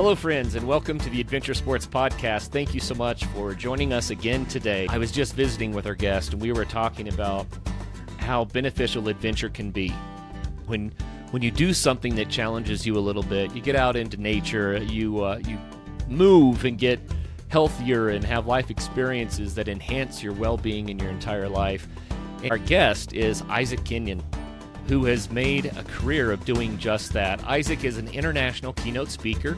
Hello, friends, and welcome to the Adventure Sports Podcast. Thank you so much for joining us again today. I was just visiting with our guest, and we were talking about how beneficial adventure can be. When you do something that challenges you a little bit, you get out into nature, you move and get healthier and have life experiences that enhance your well-being in your entire life. And our guest is Isaac Kenyon, who has made a career of doing just that. Isaac is an international keynote speaker.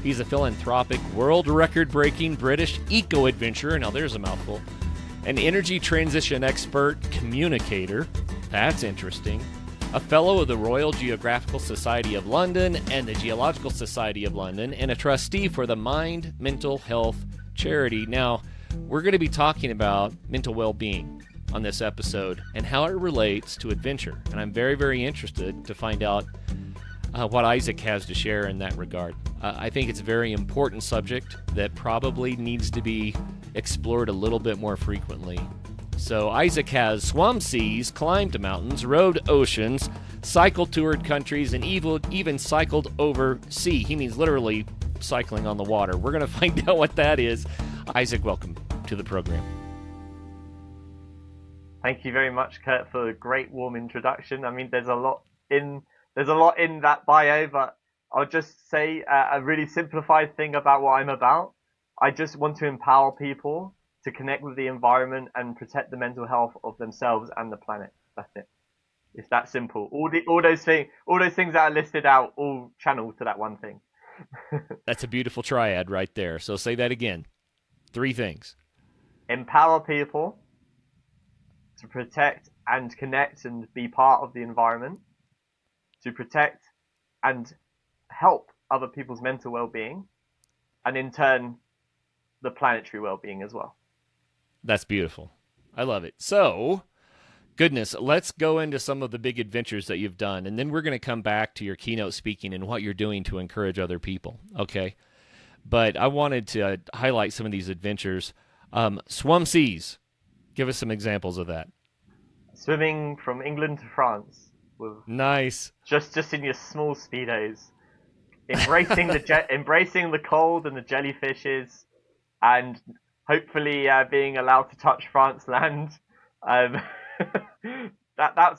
He's a philanthropic, world record-breaking British eco-adventurer, now there's a mouthful, an energy transition expert communicator, that's interesting, a fellow of the Royal Geographical Society of London and the Geological Society of London, and a trustee for the Mind Mental Health charity. Now, we're going to be talking about mental well-being on this episode and how it relates to adventure. And I'm very, very interested to find out what Isaac has to share in that regard. I think it's a very important subject that probably needs to be explored a little bit more frequently. So Isaac has swum seas, climbed mountains, rode oceans, cycled toured countries, and even cycled over sea. He means literally cycling on the water. We're going to find out what that is. Isaac, welcome to the program. Thank you very much, Curt, for a great warm introduction. I mean, there's a lot in that bio, but I'll just say a really simplified thing about what I'm about. I just want to empower people to connect with the environment and protect the mental health of themselves and the planet. That's it. It's that simple. All those things that are listed out, all channel to that one thing. That's a beautiful triad right there. So say that again. 3 things. Empower people to protect and connect and be part of the environment, to protect and help other people's mental well-being, and in turn, the planetary well-being as well. That's beautiful. I love it. So, goodness, let's go into some of the big adventures that you've done, and then we're going to come back to your keynote speaking and what you're doing to encourage other people, okay? But I wanted to highlight some of these adventures. Swum seas. Give us some examples of that. Swimming from England to France. With Nice. Just in your small speedos. Embracing the cold and the jellyfishes, and hopefully being allowed to touch France land. That's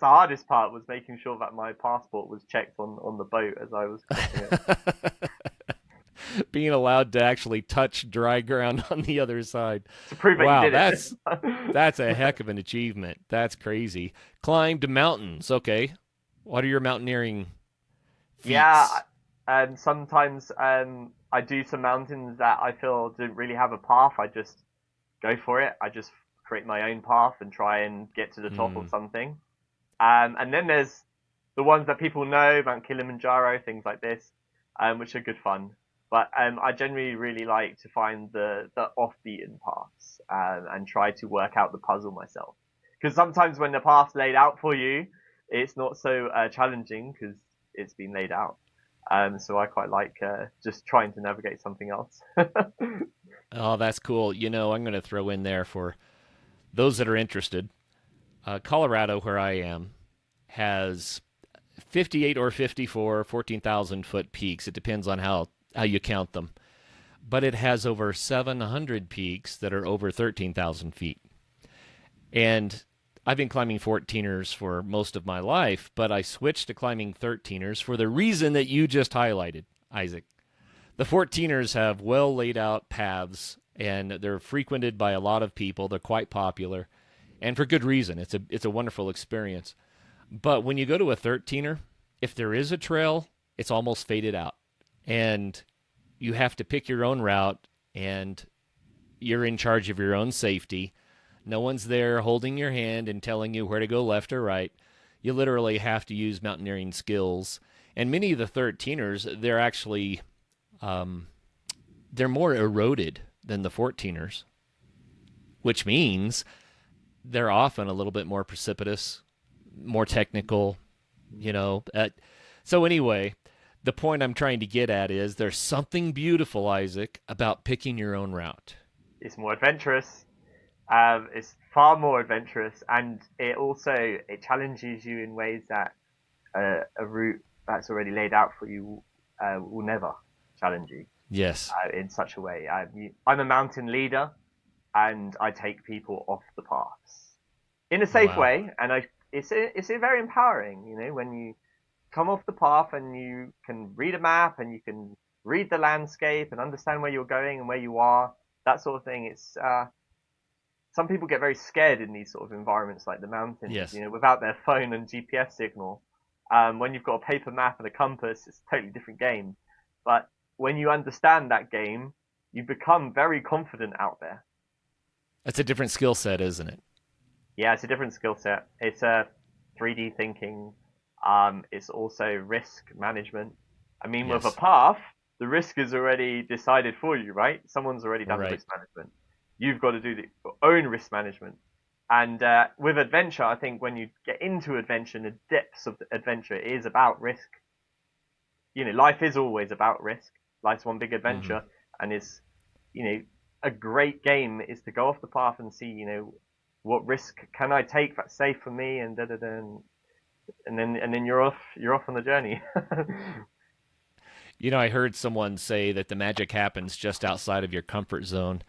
the hardest part, was making sure that my passport was checked on the boat as I was crossing it. Being allowed to actually touch dry ground on the other side. To prove that you did it. That's a heck of an achievement. That's crazy. Climbed mountains. Okay. What are your mountaineering feats? Yeah, and sometimes I do some mountains that I feel didn't really have a path. I just go for it. I just create my own path and try and get to the top of something. And then there's the ones that people know, Mount Kilimanjaro, things like this, which are good fun. But I generally really like to find the off-beaten paths and try to work out the puzzle myself. Because sometimes when the path's laid out for you, it's not so challenging because it's been laid out. So I quite like just trying to navigate something else. Oh, that's cool. You know, I'm going to throw in there for those that are interested. Colorado, where I am, has 58 or 54 14,000-foot peaks. It depends on how you count them. But it has over 700 peaks that are over 13,000 feet. And I've been climbing 14ers for most of my life, but I switched to climbing 13ers for the reason that you just highlighted, Isaac. The 14ers have well laid out paths, and they're frequented by a lot of people. They're quite popular, and for good reason. It's a wonderful experience. But when you go to a 13er, if there is a trail, it's almost faded out. And you have to pick your own route, and you're in charge of your own safety. No one's there holding your hand and telling you where to go left or right. You literally have to use mountaineering skills. And many of the 13ers, they're actually, they're more eroded than the 14ers, which means they're often a little bit more precipitous, more technical, you know. So anyway, the point I'm trying to get at is there's something beautiful, Isaac, about picking your own route. It's more adventurous. It's far more adventurous, and it challenges you in ways that a route that's already laid out for you will never challenge you. Yes. in such a way. I'm a mountain leader, and I take people off the paths in a safe Wow. way, and it's a very empowering, when you come off the path and you can read a map and you can read the landscape and understand where you're going and where you are, that sort of thing. It's some people get very scared in these sort of environments like the mountains, Yes. without their phone and GPS signal. When you've got a paper map and a compass, it's a totally different game. But when you understand that game, you become very confident out there. That's a different skill set, isn't it? Yeah, it's a different skill set. It's a 3D thinking. It's also risk management. I mean, with a Yes. path, the risk is already decided for you, right? Someone's already done the Right. risk management. You've got to do your own risk management. And with adventure, I think when you get into adventure, the depths of the adventure is about risk. Life is always about risk. Life's one big Hmm. adventure, and you know, a great game is to go off the path and see, what risk can I take that's safe for me, and da da da, and then you're off on the journey. I heard someone say that the magic happens just outside of your comfort zone.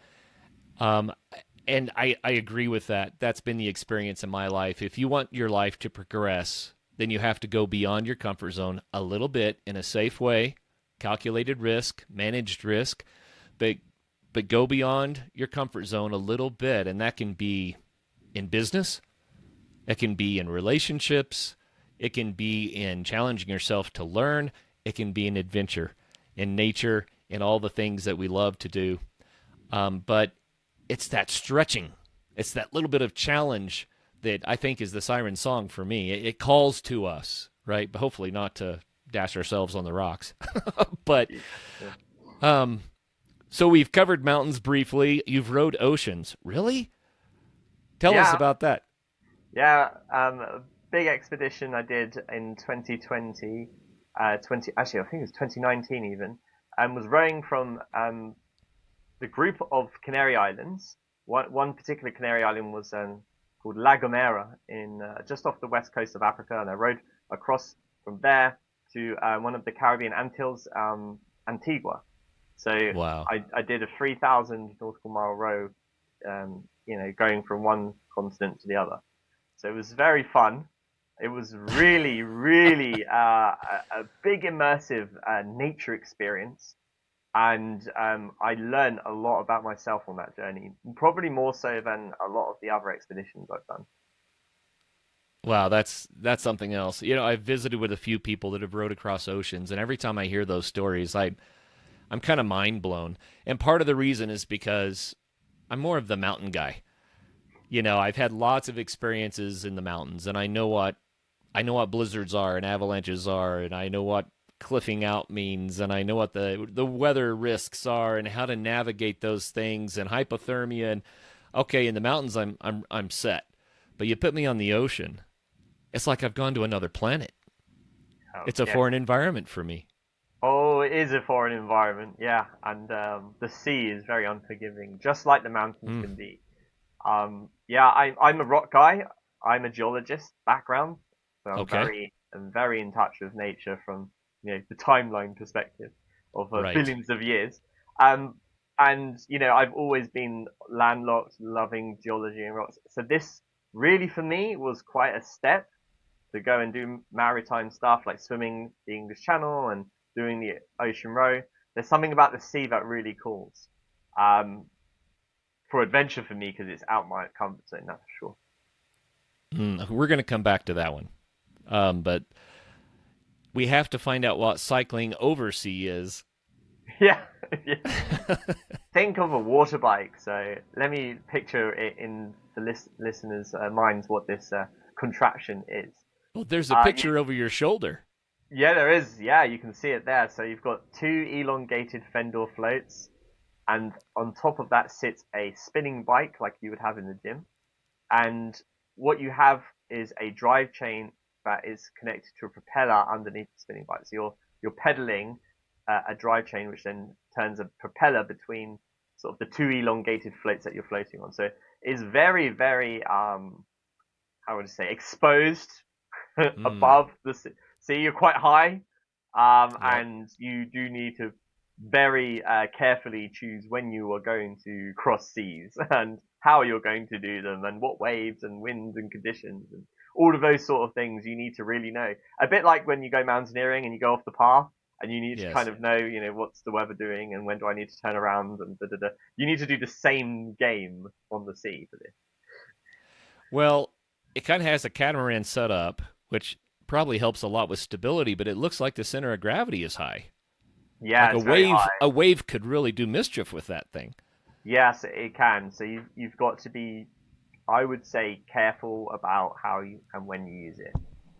Um, and I agree with that. That's been the experience in my life. If you want your life to progress, then you have to go beyond your comfort zone a little bit in a safe way, calculated risk, managed risk, but go beyond your comfort zone a little bit, and that can be in business, it can be in relationships, it can be in challenging yourself to learn, it can be an adventure in nature, in all the things that we love to do. But it's that stretching, it's that little bit of challenge that I think is the siren song for me. It calls to us, right? But hopefully not to dash ourselves on the rocks. But Yeah. um, so we've covered mountains briefly. You've rode oceans. Really? Tell us Yeah, about that. yeah. A big expedition I did in 2020, 20 actually I think it was 2019 even, and was rowing from the group of Canary Islands. One particular Canary Island was called La Gomera in just off the west coast of Africa, and I rowed across from there to one of the Caribbean Antilles, Antigua. So Wow. I did a 3,000 nautical mile row, going from one continent to the other. So it was very fun. It was really, really a big immersive nature experience, and I learned a lot about myself on that journey, probably more so than a lot of the other expeditions I've done. Wow, that's something else. I've visited with a few people that have rowed across oceans, and every time I hear those stories, I'm kind of mind blown. And part of the reason is because I'm more of the mountain guy. I've had lots of experiences in the mountains, and I know what blizzards are and avalanches are, and I know what cliffing out means, and I know what the weather risks are and how to navigate those things and hypothermia. And okay, in the mountains I'm set. But you put me on the ocean, it's like I've gone to another planet. Oh, It's a yes. foreign environment for me. Oh, it is a foreign environment, yeah, and the sea is very unforgiving, just like the mountains Mm, can be. Yeah, I'm a rock guy. I'm a geologist background, so okay. I'm very in touch with nature from the timeline perspective of Right. billions of years. Um, and I've always been landlocked, loving geology and rocks. So this really for me was quite a step to go and do maritime stuff like swimming the English Channel and doing the ocean row. There's something about the sea that really calls. Um, for adventure for me because it's out my comfort zone. That's for sure. We're going to come back to that one. But we have to find out what cycling over sea is. Yeah, yeah. Think of a water bike. So let me picture it in the listeners' minds what this contraption is. Well, there's a You, picture over your shoulder. yeah, there is. Yeah, you can see it there. So you've got two elongated fender floats, and on top of that sits a spinning bike like you would have in the gym. And what you have is a drive chain that is connected to a propeller underneath the spinning bike. So you're pedaling a drive chain, which then turns a propeller between sort of the two elongated floats that you're floating on. So it's very, very how would I say, exposed Mm, above the sea. You're quite high, yep. and you do need to very carefully choose when you are going to cross seas and how you're going to do them and what waves and winds and conditions and all of those sort of things you need to really know. A bit like when you go mountaineering and you go off the path and you need to kind Yes. of know, what's the weather doing and when do I need to turn around and da da da. You need to do the same game on the sea for this. Well, it kind of has a catamaran setup, which probably helps a lot with stability, but it looks like the center of gravity is high. Yeah, Like it's very high. a wave could really do mischief with that thing. Yes, it can. So you've got to be, I would say, careful about how you and when you use it.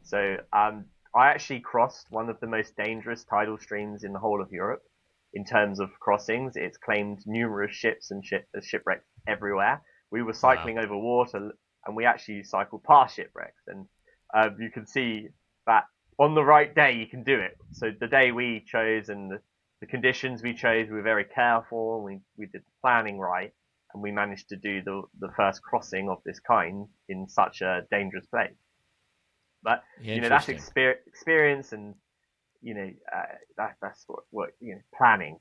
So I actually crossed one of the most dangerous tidal streams in the whole of Europe in terms of crossings. It's claimed numerous ships and shipwrecks everywhere. We were Wow. cycling over water, and we actually cycled past shipwrecks, and you can see that on the right day you can do it. So the day we chose and the conditions we chose, we were very careful. And we did the planning right, and we managed to do the first crossing of this kind in such a dangerous place. But that's Interesting. experience, and that's what planning.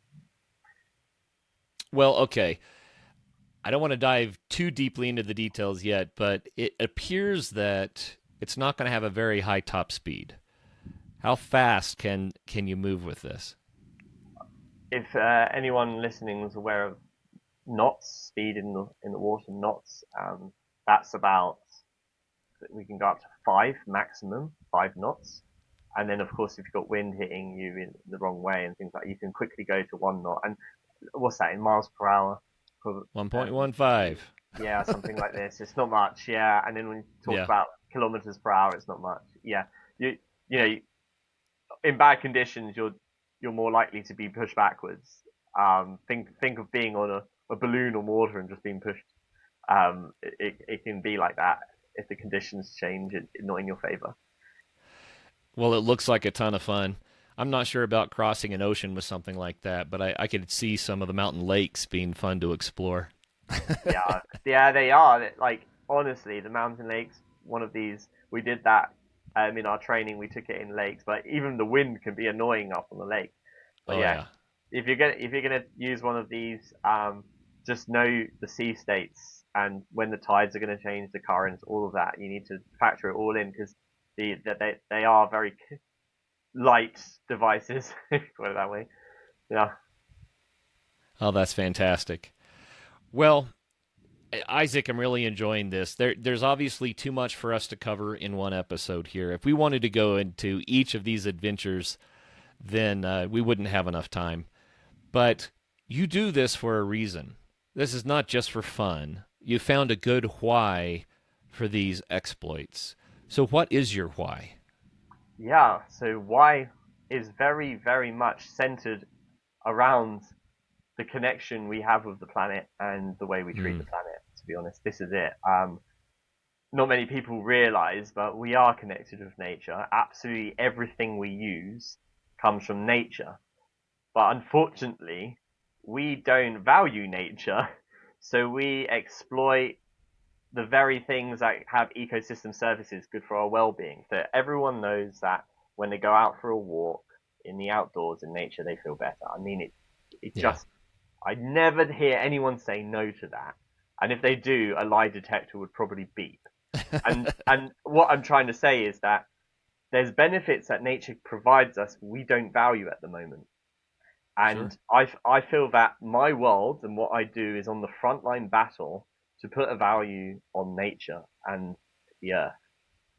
Well, okay. I don't want to dive too deeply into the details yet, but it appears that it's not going to have a very high top speed. How fast can you move with this? If anyone listening is aware of knots, speed in the water, knots, that's about, we can go up to 5 knots. And then, of course, if you've got wind hitting you in the wrong way and things like that, you can quickly go to 1 knot. And what's that in miles per hour? Um, 1.15. yeah, something like this. It's not much, yeah. And then when you talk Yeah. about kilometers per hour, it's not much. Yeah, you you know, in bad conditions, you're more likely to be pushed backwards. Think of being on a balloon on water and just being pushed. It can be like that if the conditions change, not in your favor. Well, it looks like a ton of fun. I'm not sure about crossing an ocean with something like that, but I could see some of the mountain lakes being fun to explore. Yeah, yeah, they are. Like honestly, the mountain lakes. One of these, we did that. In our training, we took it in lakes, but even the wind can be annoying up on the lake. But Oh, yeah, yeah. if you're gonna use one of these, just know the sea states and when the tides are gonna change, the currents, all of that. You need to factor it all in because they are very light devices, if you put it that way. Yeah. Oh, that's fantastic. Well, Isaac, I'm really enjoying this. There's obviously too much for us to cover in one episode here. If we wanted to go into each of these adventures, then we wouldn't have enough time. But you do this for a reason. This is not just for fun. You found a good why for these exploits. So, what is your why? Yeah, so why is very, very much centered around the connection we have with the planet and the way we treat Hmm. the planet. To be honest, this is it. Not many people realize, but we are connected with nature. Absolutely everything we use comes from nature. But unfortunately, we don't value nature, so we exploit the very things that have ecosystem services good for our well-being. So everyone knows that when they go out for a walk in the outdoors in nature, they feel better. I mean, it Yeah. just, I never hear anyone say no to that. And if they do, a lie detector would probably beep. And what I'm trying to say is that there's benefits that nature provides us we don't value at the moment. Sure. And I feel that my world and what I do is on the frontline battle to put a value on nature and the earth.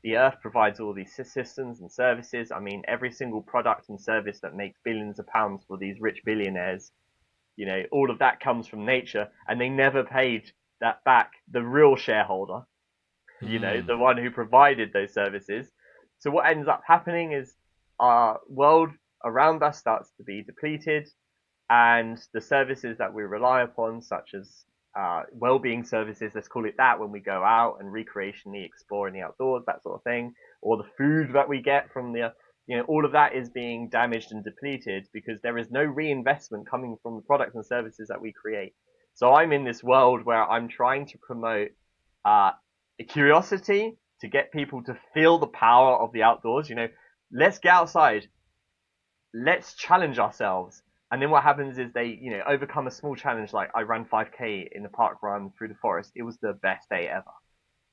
The earth provides all these systems and services. I mean, every single product and service that makes billions of pounds for these rich billionaires, all of that comes from nature, and they never paid that back. The real shareholder, Hmm. the one who provided those services. So what ends up happening is our world around us starts to be depleted, and the services that we rely upon, such as well-being services, let's call it that, when we go out and recreationally explore in the outdoors, that sort of thing, or the food that we get from all of that is being damaged and depleted because there is no reinvestment coming from the products and services that we create. So I'm in this world where I'm trying to promote uh, a curiosity to get people to feel the power of the outdoors. Let's get outside, let's challenge ourselves. And then what happens is they, overcome a small challenge. Like I ran 5K in the park run through the forest. It was the best day ever.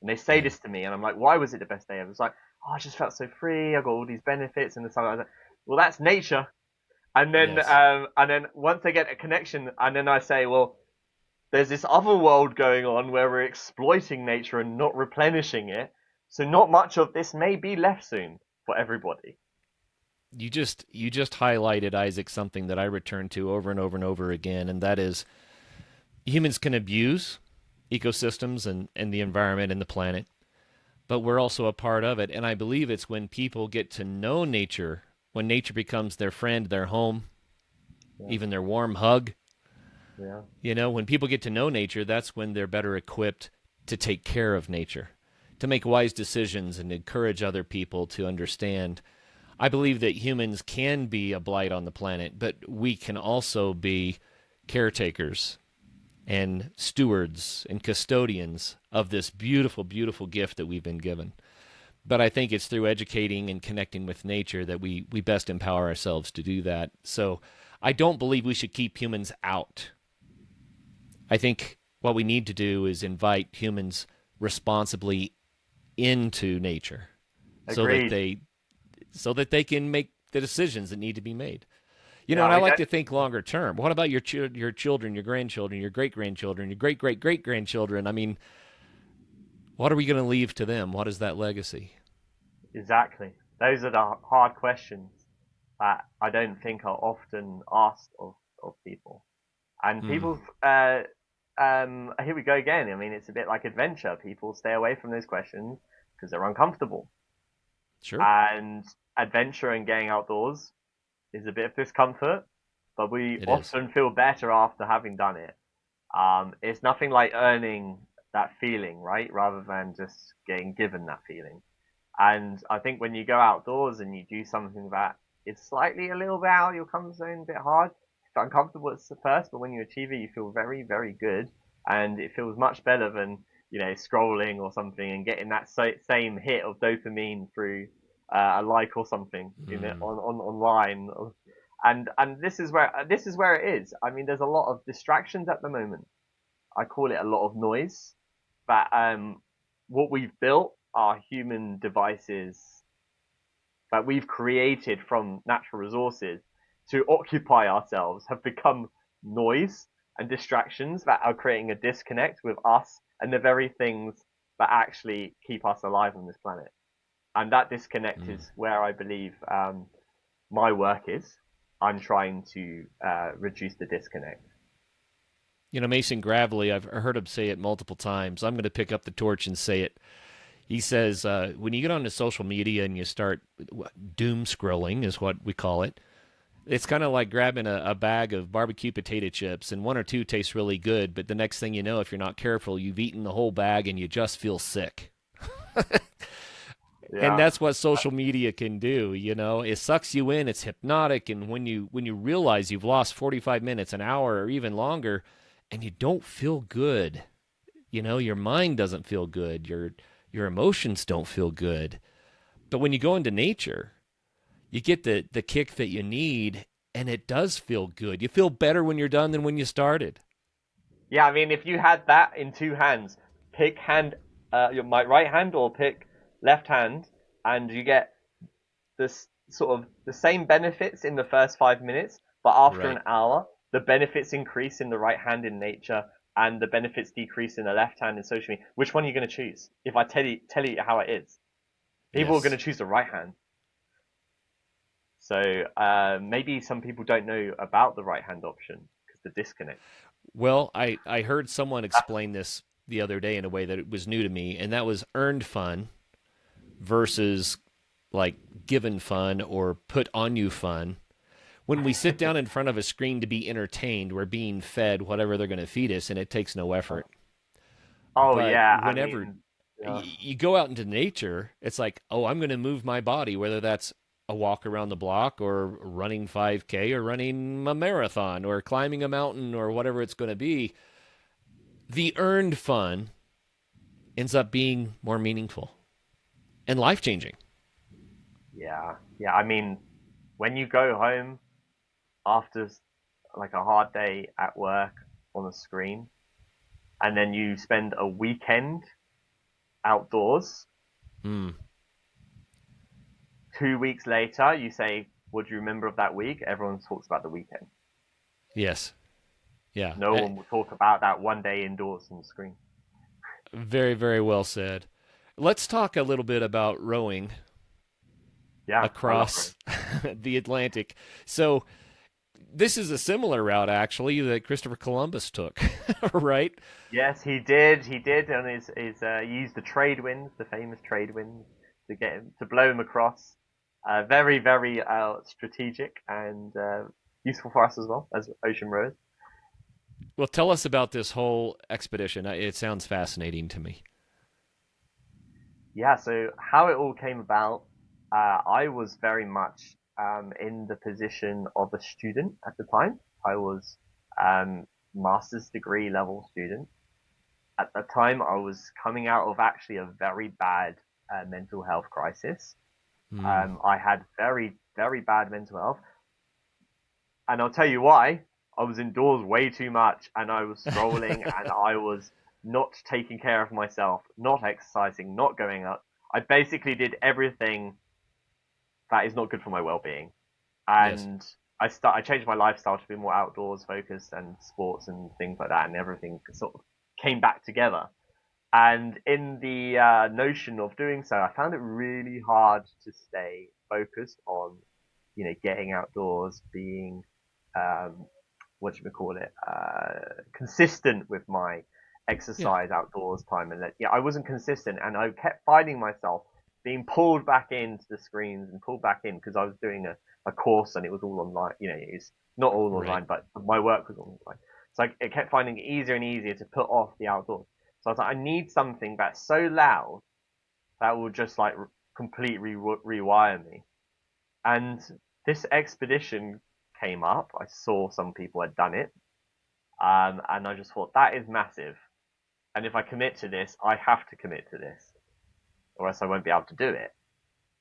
And they say Yeah. this to me, and I'm like, why was it the best day ever? It's like, oh, I just felt so free. I got all these benefits, and stuff like that. Well, that's nature. Yes. And then once they get a connection, and then I say, well, there's this other world going on where we're exploiting nature and not replenishing it. So not much of this may be left soon for everybody. You just highlighted, Isaac, something that I return to over and over and over again, and that is humans can abuse ecosystems and the environment and the planet, but we're also a part of it. And I believe it's when people get to know nature, when nature becomes their friend, their home, Yeah, even their warm hug. yeah, When people get to know nature, that's when they're better equipped to take care of nature, to make wise decisions and encourage other people to understand. I believe that humans can be a blight on the planet, but we can also be caretakers and stewards and custodians of this beautiful, beautiful gift that we've been given. But I think it's through educating and connecting with nature that we best empower ourselves to do that. So I don't believe we should keep humans out. I think what we need to do is invite humans responsibly into nature so that agreed. they so that they can make the decisions that need to be made. And Yeah, I we like don't. to think longer term. What about your children, your grandchildren, your great grandchildren, your great great great grandchildren? I mean, what are we going to leave to them? What is that legacy? Exactly. Those are the hard questions that I don't think are often asked of people. And Hmm. people, here we go again. I mean, it's a bit like adventure. People stay away from those questions because they're uncomfortable. Sure, And adventure and getting outdoors is a bit of discomfort, but we it is. often feel better after having done it. It's nothing like earning that feeling, right? Rather than just getting given that feeling. And I think when you go outdoors and you do something that is slightly a little bit out of your comfort zone, a bit hard, it's uncomfortable at first, but when you achieve it, you feel very, very good. And it feels much better than, scrolling or something and getting that same hit of dopamine through a like or something Hmm. online. And this is where it is. I mean, there's a lot of distractions at the moment. I call it a lot of noise. But what we've built are human devices that we've created from natural resources to occupy ourselves have become noise and distractions that are creating a disconnect with us and the very things that actually keep us alive on this planet. And that disconnect Hmm. is where I believe my work is. I'm trying to reduce the disconnect. Mason Gravely, I've heard him say it multiple times. I'm going to pick up the torch and say it. He says, when you get onto social media and you start doom scrolling, is what we call it. It's kind of like grabbing a bag of barbecue potato chips, and one or two taste really good, but the next thing you know, if you're not careful, you've eaten the whole bag and you just feel sick. And Yeah, that's what social media can do. It sucks you in. It's hypnotic, and when you realize you've lost 45 minutes, an hour, or even longer, and you don't feel good, your mind doesn't feel good, your emotions don't feel good. But when you go into nature, you get the kick that you need, and it does feel good. You feel better when you're done than when you started. yeah. I mean, if you had that in two hands, pick my right hand or pick left hand, and you get this sort of the same benefits in the first 5 minutes, but after an Right. hour, the benefits increase in the right hand in nature, and the benefits decrease in the left hand in social media. Which one are you going to choose? If I tell you how it is, people are going to Yes. choose the right hand. So maybe some people don't know about the right hand option because the disconnect. Well, I heard someone explain this the other day in a way that it was new to me, and that was earned fun versus like given fun or put on you fun. When we sit down in front of a screen to be entertained, we're being fed whatever they're going to feed us, and it takes no effort. Oh But yeah, I whenever mean, yeah, you go out into nature, it's like, oh, I'm going to move my body, whether that's a walk around the block or running 5K or running a marathon or climbing a mountain or whatever it's going to be. The earned fun ends up being more meaningful and life changing. yeah, yeah. I mean, when you go home after like a hard day at work on a screen, and then you spend a weekend outdoors. Hmm. 2 weeks later, you say, "What do you remember of that week?" Everyone talks about the weekend. Yes. Yeah. No one will talk about that one day indoors on the screen. Very, very well said. Let's talk a little bit about rowing Yeah, I love across the Atlantic. So, this is a similar route, actually, that Christopher Columbus took, right? Yes, he did. He did, and he used the trade winds, the famous trade winds, to get him to blow him across. Very, very strategic and useful for us as well as ocean rowers. Well, tell us about this whole expedition. It sounds fascinating to me. Yeah. So how it all came about, I was very much in the position of a student at the time. I was master's degree level student. At the time, I was coming out of actually a very bad mental health crisis. Hmm. I had very, very bad mental health. And I'll tell you why. I was indoors way too much and I was scrolling and I was not taking care of myself, not exercising, not going out. I basically did everything that is not good for my well-being. Yes. And I changed my lifestyle to be more outdoors focused and sports and things like that, and everything sort of came back together. And in the notion of doing so, I found it really hard to stay focused on, getting outdoors, being, um, what should we call it, consistent with my Yeah. exercise outdoors time. And that, yeah, I wasn't consistent, and I kept finding myself being pulled back into the screens and pulled back in because I was doing a course and it was all online. It's not all Right. online, but my work was online. So I kept finding it easier and easier to put off the outdoors. So I was like, I need something that's so loud that will just like completely rewire me. And this expedition came up. I saw some people had done it, and I just thought that is massive. And if I commit to this, I have to commit to this, or else I won't be able to do it.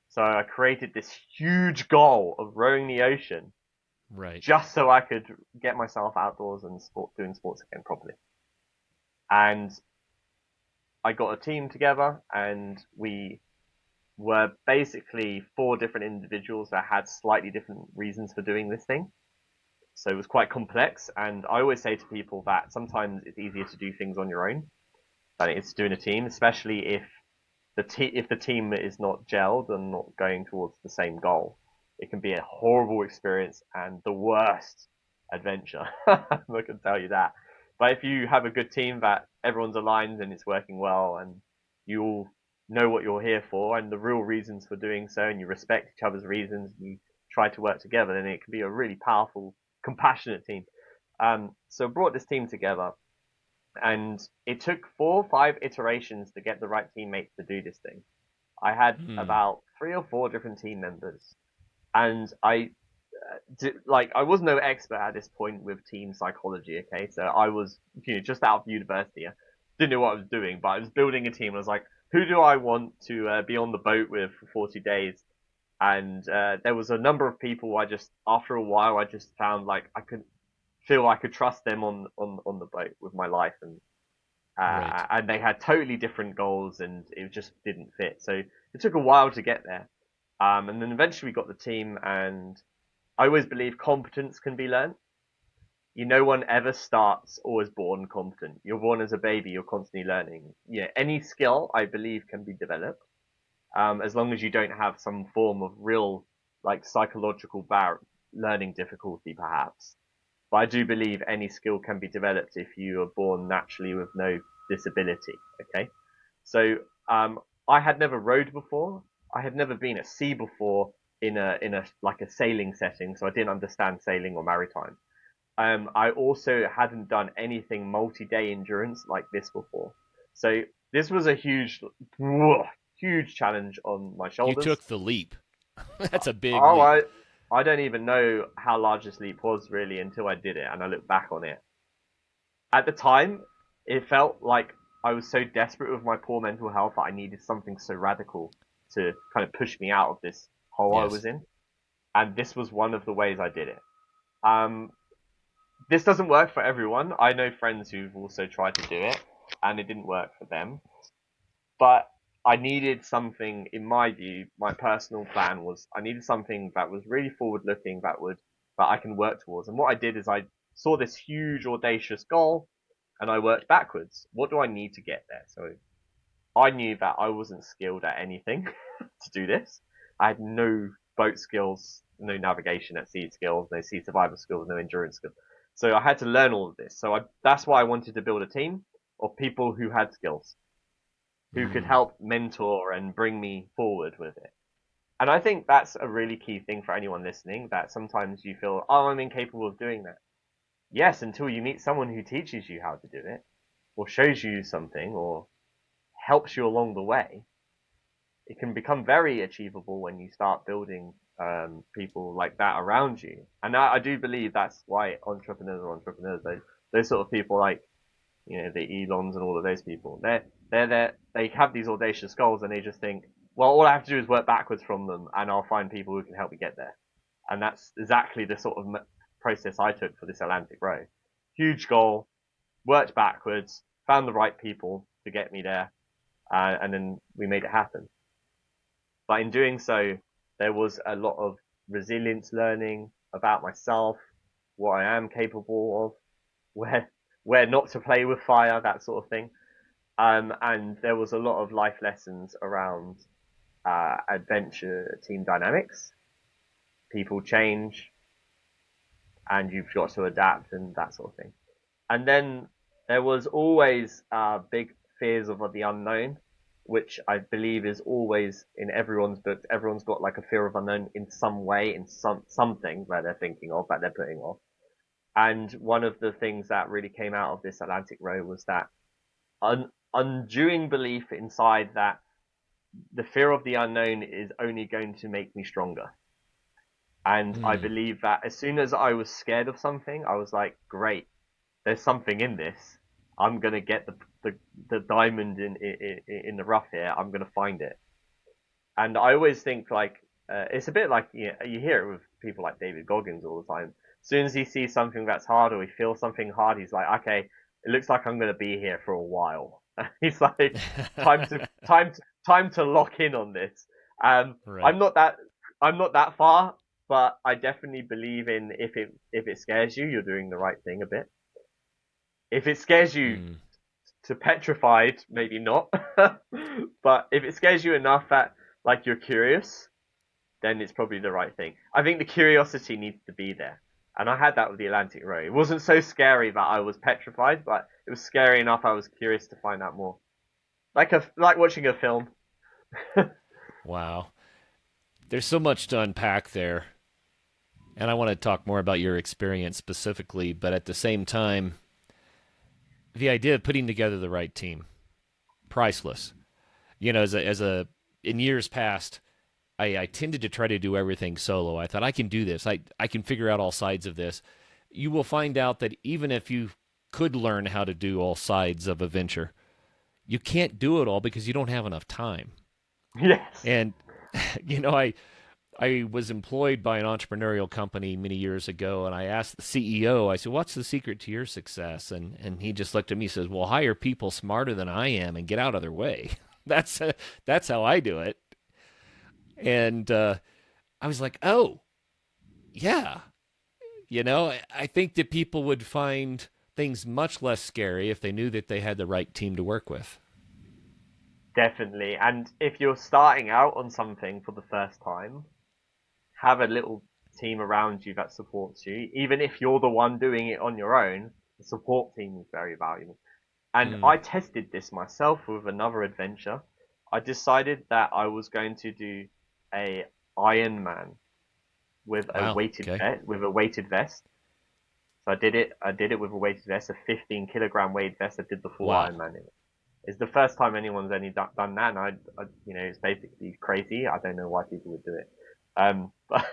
So I created this huge goal of rowing the ocean Right. just so I could get myself outdoors and doing sports again properly. And I got a team together, and we were basically four different individuals that had slightly different reasons for doing this thing. So it was quite complex. And I always say to people that sometimes it's easier to do things on your own than it is to do in a team, especially if if the team is not gelled and not going towards the same goal. It can be a horrible experience and the worst adventure. I can tell you that. But if you have a good team that everyone's aligned and it's working well, and you all know what you're here for and the real reasons for doing so, and you respect each other's reasons, and you try to work together, then it can be a really powerful, compassionate team. So I brought this team together, and it took 4 or 5 iterations to get the right teammates to do this thing. I had Hmm. about 3 or 4 different team members, and I was no expert at this point with team psychology. Okay, so I was just out of university. I didn't know what I was doing, but I was building a team. I was like, who do I want to be on the boat with for 40 days? And there was a number of people. After a while, I just found like I could feel I could trust them on the boat with my life, Right. and they had totally different goals, and it just didn't fit. So it took a while to get there, and then eventually we got the team. And I always believe competence can be learned. No one ever starts or is born competent. You're born as a baby. You're constantly learning. Yeah, any skill I believe can be developed, as long as you don't have some form of real like psychological learning difficulty, perhaps. But I do believe any skill can be developed if you are born naturally with no disability. Okay, so I had never rowed before. I had never been at sea before in a like a sailing setting, so I didn't understand sailing or maritime. I also hadn't done anything multi-day endurance like this before, so this was a huge challenge on my You shoulders. took the leap. That's a big Oh, leap. I don't even know how large this leap was really until I did it and I look back on it. At the time, it felt like I was so desperate with my poor mental health that I needed something so radical to kind of push me out of this hole I Yes. was in. And this was one of the ways I did it. Um, this doesn't work for everyone. I know friends who've also tried to do it, and it didn't work for them. But I needed something, in my view, my personal plan was I needed something that was really forward looking, that I can work towards. And what I did is I saw this huge audacious goal and I worked backwards. What do I need to get there? So I knew that I wasn't skilled at anything to do this. I had no boat skills, no navigation at sea skills, no sea survival skills, no endurance skills. So I had to learn all of this. So that's why I wanted to build a team of people who had skills, who could Mm. help mentor and bring me forward with it. And I think that's a really key thing for anyone listening, that sometimes you feel, oh, I'm incapable of doing that. Yes, until you meet someone who teaches you how to do it, or shows you something, or helps you along the way, it can become very achievable when you start building people like that around you. And I do believe that's why entrepreneurs are entrepreneurs. Those sort of people, like, you know, the Elons and all of those people, they have these audacious goals and they just think, well, all I have to do is work backwards from them and I'll find people who can help me get there. And that's exactly the sort of process I took for this Atlantic Row. Huge goal, worked backwards, found the right people to get me there, and then we made it happen. But in doing so, there was a lot of resilience learning about myself, what I am capable of, where where not to play with fire, that sort of thing. And there was a lot of life lessons around adventure team dynamics. People change, and you've got to adapt and that sort of thing. And then there was always big fears of the unknown, which I believe is always in everyone's books. Everyone's got like a fear of unknown in some way, in something that they're thinking of, that they're putting off. And one of the things that really came out of this Atlantic Row was that undoing belief inside that the fear of the unknown is only going to make me stronger. And I Mm. believe that as soon as I was scared of something, I was like, great, there's something in this. I'm gonna get the diamond in the rough here. I'm gonna find it. And I always think like it's a bit like, you hear it with people like David Goggins all the time. As soon as he sees something that's hard or he feels something hard, he's like, okay, it looks like I'm gonna be here for a while. He's like, time to lock in on this. Right. I'm not that I'm not that far, but I definitely believe in, if it scares you, you're doing the right thing a bit. If it scares you Mm. to petrified, maybe not. But if it scares you enough that like you're curious, then it's probably the right thing. I think the curiosity needs to be there. And I had that with the Atlantic Row. It wasn't so scary that I was petrified, but it was scary enough I was curious to find out more. Like watching a film. Wow. There's so much to unpack there. And I want to talk more about your experience specifically, but at the same time, the idea of putting together the right team, priceless. You know, in years past, I tended to try to do everything solo. I thought I can do this. I can figure out all sides of this. You will find out that even if you could learn how to do all sides of a venture, you can't do it all because you don't have enough time. Yes. And you know, I was employed by an entrepreneurial company many years ago, and I asked the CEO, I said, "What's the secret to your success?" And he just looked at me and says, "Well, hire people smarter than I am and get out of their way." that's that's how I do it. And I was like, "Oh, yeah." You know, I think that people would find things much less scary if they knew that they had the right team to work with. Definitely. And if you're starting out on something for the first time, have a little team around you that supports you. Even if you're the one doing it on your own, the support team is very valuable. And Mm. I tested this myself with another adventure. I decided that I was going to do a Ironman Wow. Okay. with a weighted vest. So I did it. I did it with a weighted vest, a 15 kilogram weighted vest. I did the full Wow. Ironman in it. It's the first time anyone's done that, and you know, it's basically crazy. I don't know why people would do it. But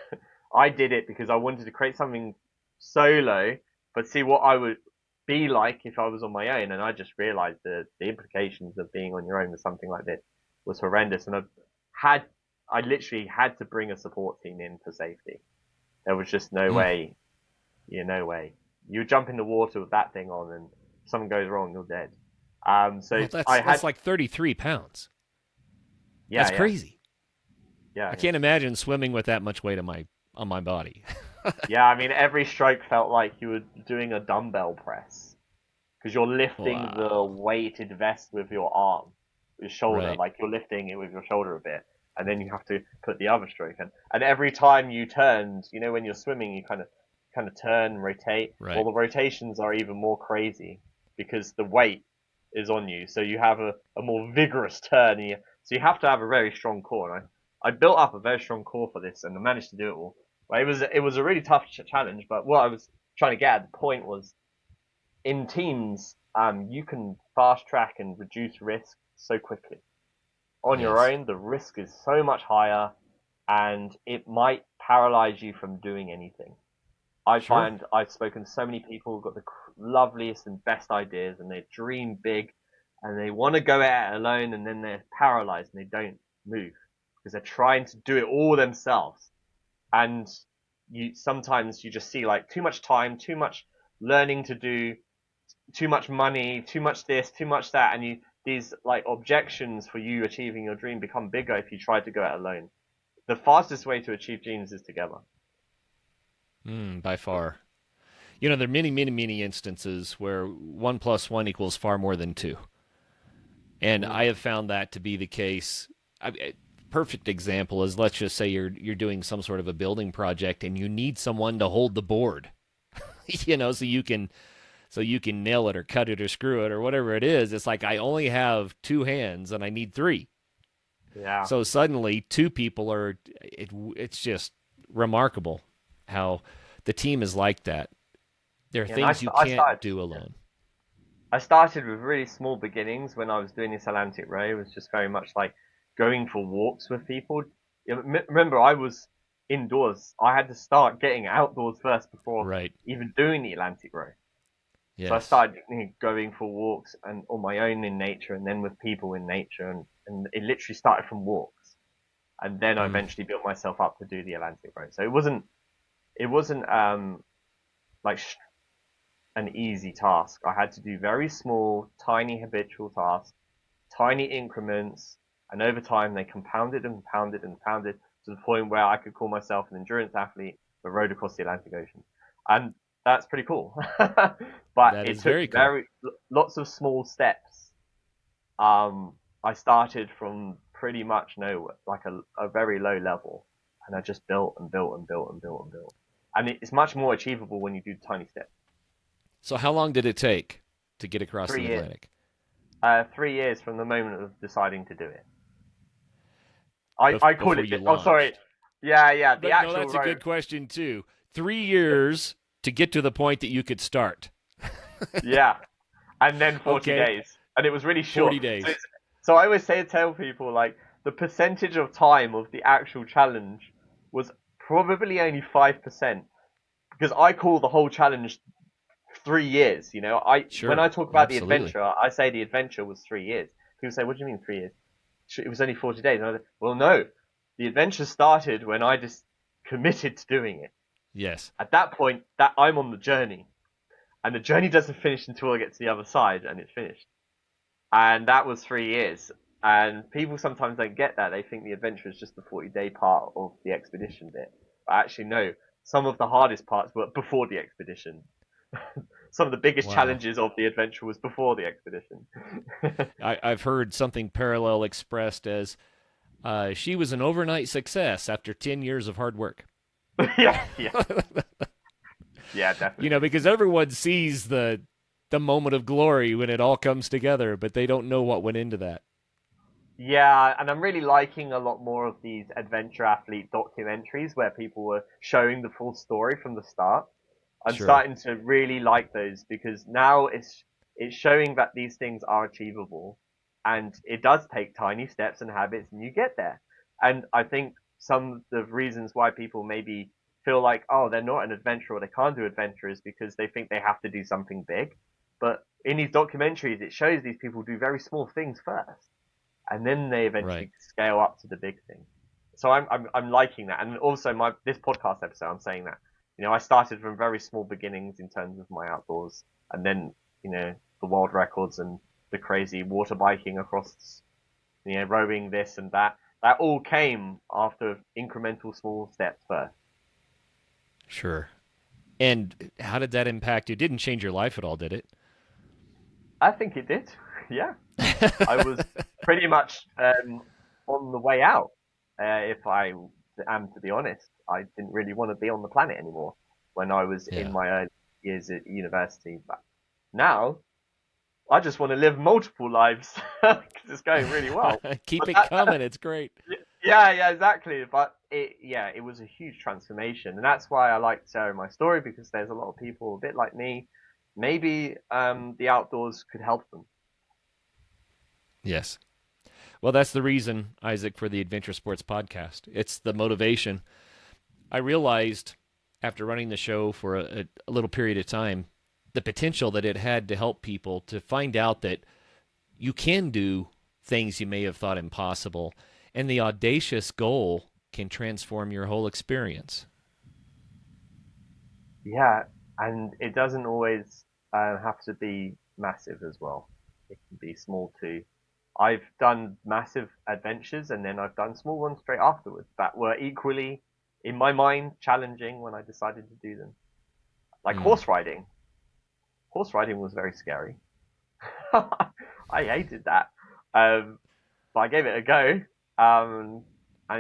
I did it because I wanted to create something solo, but see what I would be like if I was on my own. And I just realized the implications of being on your own with something like this was horrendous. And had, I literally had to bring a support team in for safety. There was just no Mm. way, no way. You jump in the water with that thing on, and if something goes wrong, you're dead. So Well, I that's had, like 33 pounds. yeah, That's yeah, crazy. yeah, I yeah. can't imagine swimming with that much weight on my body. Yeah, I mean, every stroke felt like you were doing a dumbbell press because you're lifting the Wow. weighted vest with your arm, your shoulder, Right. like you're lifting it with your shoulder a bit, and then you have to put the other stroke in. And every time you turned, when you're swimming, you kind of turn, rotate. Well, Right. the rotations are even more crazy because the weight is on you, so you have a more vigorous turn. So you have to have a very strong core. And I built up a very strong core for this, and I managed to do it all. But it was a really tough challenge. But what I was trying to get at the point was in teams, you can fast track and reduce risk so quickly. On your Yes. own, the risk is so much higher, and it might paralyze you from doing anything. I Sure. find I've spoken to so many people who've got the loveliest and best ideas, and they dream big, and they want to go at it alone, and then they're paralyzed and they don't move because they're trying to do it all themselves. And you sometimes you just see like too much time, too much learning to do, too much money, too much this, too much that, and these like objections for you achieving your dream become bigger if you try to go it alone. The fastest way to achieve dreams is together. By far. There are many, many, many instances where 1 + 1 = far more than two. And Mm. I have found that to be the case. Perfect example is, let's just say you're doing some sort of a building project and you need someone to hold the board, so you can nail it or cut it or screw it or whatever it is. It's like I only have two hands and I need three. Yeah. So suddenly two people it's just remarkable how the team is like that. There are Yeah, and I, things you st- I can't started. do Yeah. alone. I started with really small beginnings when I was doing this Atlantic Row. It was just very much like going for walks with people. Remember, I was indoors. I had to start getting outdoors first before Right. even doing the Atlantic Row. So I Yes. started going for walks and on my own in nature, and then with people in nature, and it literally started from walks. And then I Mm. eventually built myself up to do the Atlantic Row. So it wasn't like an easy task. I had to do very small, tiny habitual tasks, tiny increments, and over time they compounded and compounded and compounded to the point where I could call myself an endurance athlete that rode across the Atlantic Ocean. And that's pretty cool. But That it is took very cool. lots of small steps. I started from pretty much nowhere, like a very low level, and I just built and built and built and built and built. And it's much more achievable when you do tiny steps. So how long did it take to get across the 3 years. Atlantic? 3 years from the moment of deciding to do it. I call Before it. you Oh, sorry. launched? Yeah, yeah. The No, actual that's a row. good question too. 3 years to get to the point that you could start. Yeah, and then 40 Okay, days, and it was really 40 short. So days. I always tell people like the percentage of time of the actual challenge was probably only 5% because I call the whole challenge 3 years. When Sure, I talk about the absolutely. adventure, I say the adventure was 3 years. People say, "What do you mean 3 years? It was only 40 days." And I say, "Well, no, the adventure started when I just committed to doing it. Yes. At that point, that I'm on the journey, and the journey doesn't finish until I get to the other side, and it's finished." And that was 3 years. And people sometimes don't get that. They think the adventure is just the 40-day part of the expedition bit. But actually, no. Some of the hardest parts were before the expedition. Some of the biggest Wow. challenges of the adventure was before the expedition. I've heard something parallel expressed as she was an overnight success after 10 years of hard work. Yeah, yeah, yeah, definitely. Because everyone sees the moment of glory when it all comes together, but they don't know what went into that. Yeah, and I'm really liking a lot more of these adventure athlete documentaries where people were showing the full story from the start. I'm Sure. starting to really like those because now it's showing that these things are achievable, and it does take tiny steps and habits, and you get there. And I think some of the reasons why people maybe feel like, oh, they're not an adventurer or they can't do adventure is because they think they have to do something big. But in these documentaries, it shows these people do very small things first, and then they Right. eventually scale up to the big thing. So I'm liking that, and also my this podcast episode, I'm saying that I started from very small beginnings in terms of my outdoors, and then, the world records and the crazy water biking across, rowing this and that. That all came after incremental small steps first. Sure. And how did that impact you? It didn't change your life at all, did it? I think it did. Yeah. I was pretty much on the way out. If I am to be honest, I didn't really want to be on the planet anymore when I was in Yeah. my early years at university. But now I just want to live multiple lives because it's going really well. Keep But it coming. It's great. yeah, exactly. But it was a huge transformation, and that's why I like sharing my story, because there's a lot of people a bit like me. Maybe the outdoors could help them. Yes. Well, that's the reason, Isaac, for the Adventure Sports podcast. It's the motivation. I realized after running the show for a little period of time the potential that it had to help people to find out that you can do things you may have thought impossible, and the audacious goal can transform your whole experience. Yeah, and it doesn't always have to be massive as well. It can be small too. I've done massive adventures and then I've done small ones straight afterwards that were equally, in my mind, challenging when I decided to do them. Like Mm. horse riding. Horse riding was very scary. I hated that. Um, but I gave it a go. And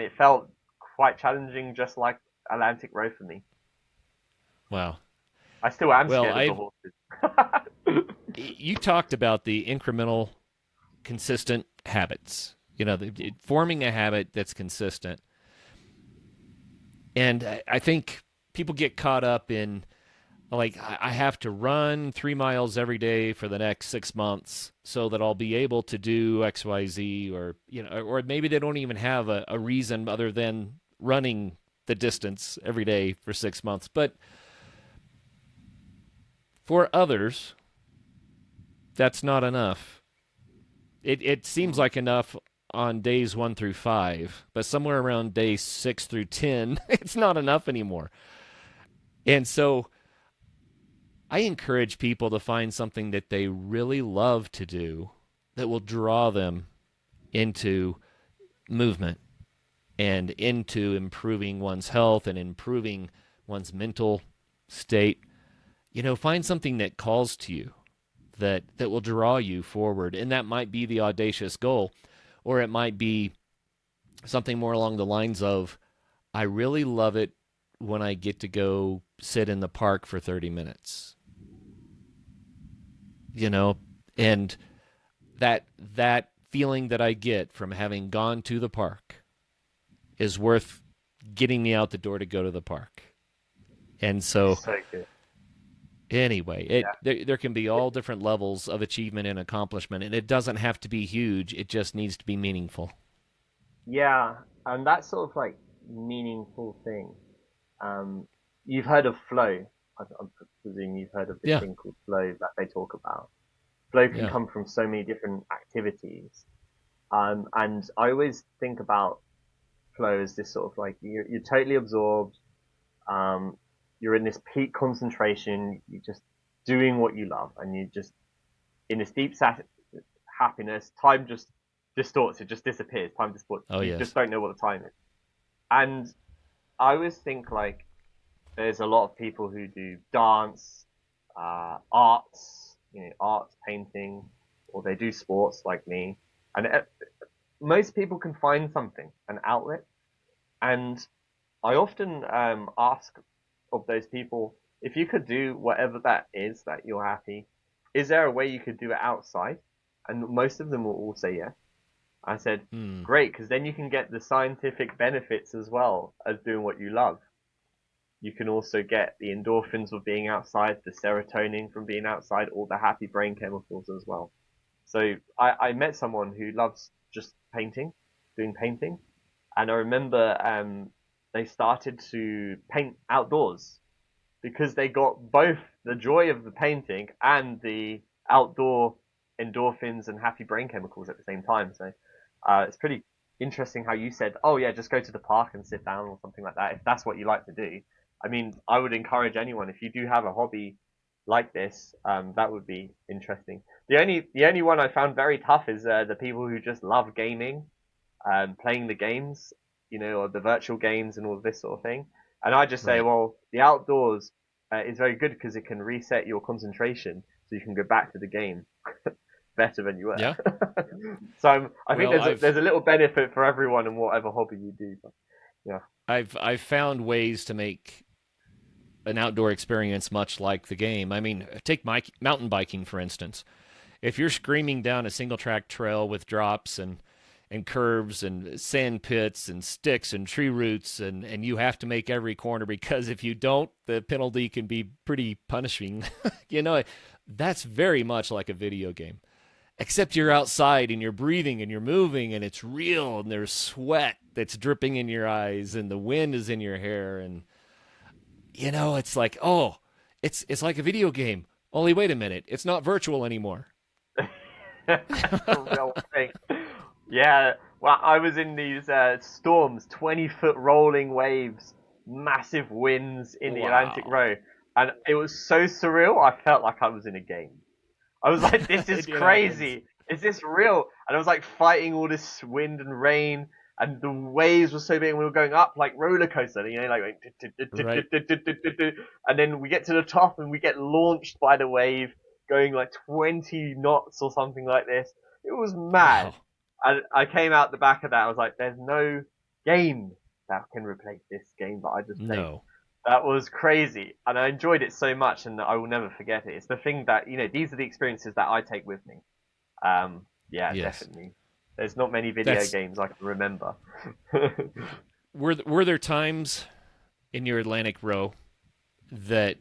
it felt quite challenging, just like Atlantic Road for me. Wow. I still am Well, scared of the I horses. you talked about the incremental, consistent habits. Forming a habit that's consistent. And I think people get caught up in, like, I have to run 3 miles every day for the next 6 months so that I'll be able to do XYZ, or maybe they don't even have a reason other than running the distance every day for 6 months. But for others, that's not enough. It seems like enough on days 1 through 5, but somewhere around day 6 through 10, it's not enough anymore. And so I encourage people to find something that they really love to do that will draw them into movement and into improving one's health and improving one's mental state. Find something that calls to you, that will draw you forward. And that might be the audacious goal, or it might be something more along the lines of, I really love it when I get to go sit in the park for 30 minutes. you know, and that feeling that I get from having gone to the park is worth getting me out the door to go to the park. And so So good. anyway, Yeah. there can be all different levels of achievement and accomplishment, and it doesn't have to be huge. It just needs to be meaningful. Yeah, and that sort of like meaningful thing. Um, you've heard of flow. I'm presuming you've heard of this Yeah, thing called flow that they talk about. Flow can yeah. come from so many different activities. And I always think about flow as this sort of like you're totally absorbed. Um, you're in this peak concentration. You're just doing what you love, and you're just in this deep happiness. Time just distorts. It just disappears. Time distorts. Oh, You just yes. don't know what the time is. And I always think like there's a lot of people who do dance, arts, arts, painting, or they do sports like me. And most people can find something, an outlet. And I often ask of those people, if you could do whatever that is that you're happy, is there a way you could do it outside? And most of them will all say yes. I said, Hmm. great, because then you can get the scientific benefits as well as doing what you love. You can also get the endorphins of being outside, the serotonin from being outside, all the happy brain chemicals as well. So I met someone who loves just painting, doing painting, and I remember they started to paint outdoors because they got both the joy of the painting and the outdoor endorphins and happy brain chemicals at the same time. So it's pretty interesting how you said, "Oh yeah, just go to the park and sit down" or something like that if that's what you like to do. I mean, I would encourage anyone, if you do have a hobby like this, that would be interesting. The only one I found very tough is the people who just love gaming, playing the games, or the virtual games and all this sort of thing. And I just say, Right. well, the outdoors is very good because it can reset your concentration, so you can go back to the game better than you were. Yeah. So I think Well, there's a little benefit for everyone in whatever hobby you do. But, yeah. I've found ways to make an outdoor experience much like the game. I mean, take mountain biking for instance. If you're screaming down a single track trail with drops and curves and sand pits and sticks and tree roots and you have to make every corner because if you don't, the penalty can be pretty punishing. That's very much like a video game. Except you're outside and you're breathing and you're moving and it's real and there's sweat that's dripping in your eyes and the wind is in your hair and it's like, oh, it's like a video game. Only wait a minute, it's not virtual anymore. That's a real thing. Yeah, well, I was in these storms, 20-foot rolling waves, massive winds in the Atlantic Wow. Row, and it was so surreal. I felt like I was in a game. I was like, this is It happens. crazy. Is this real? And I was like fighting all this wind and rain, and the waves were so big, and we were going up like roller coaster, like, Right. and then we get to the top, and we get launched by the wave, going like 20 knots or something like this. It was mad. Wow. I came out the back of that. I was like, there's no game that can replace this game that I just played. No. That was crazy, and I enjoyed it so much, and I will never forget it. It's the thing that these are the experiences that I take with me. Yeah, Yes. definitely. There's not many video That's games I can remember. were there times in your Atlantic row that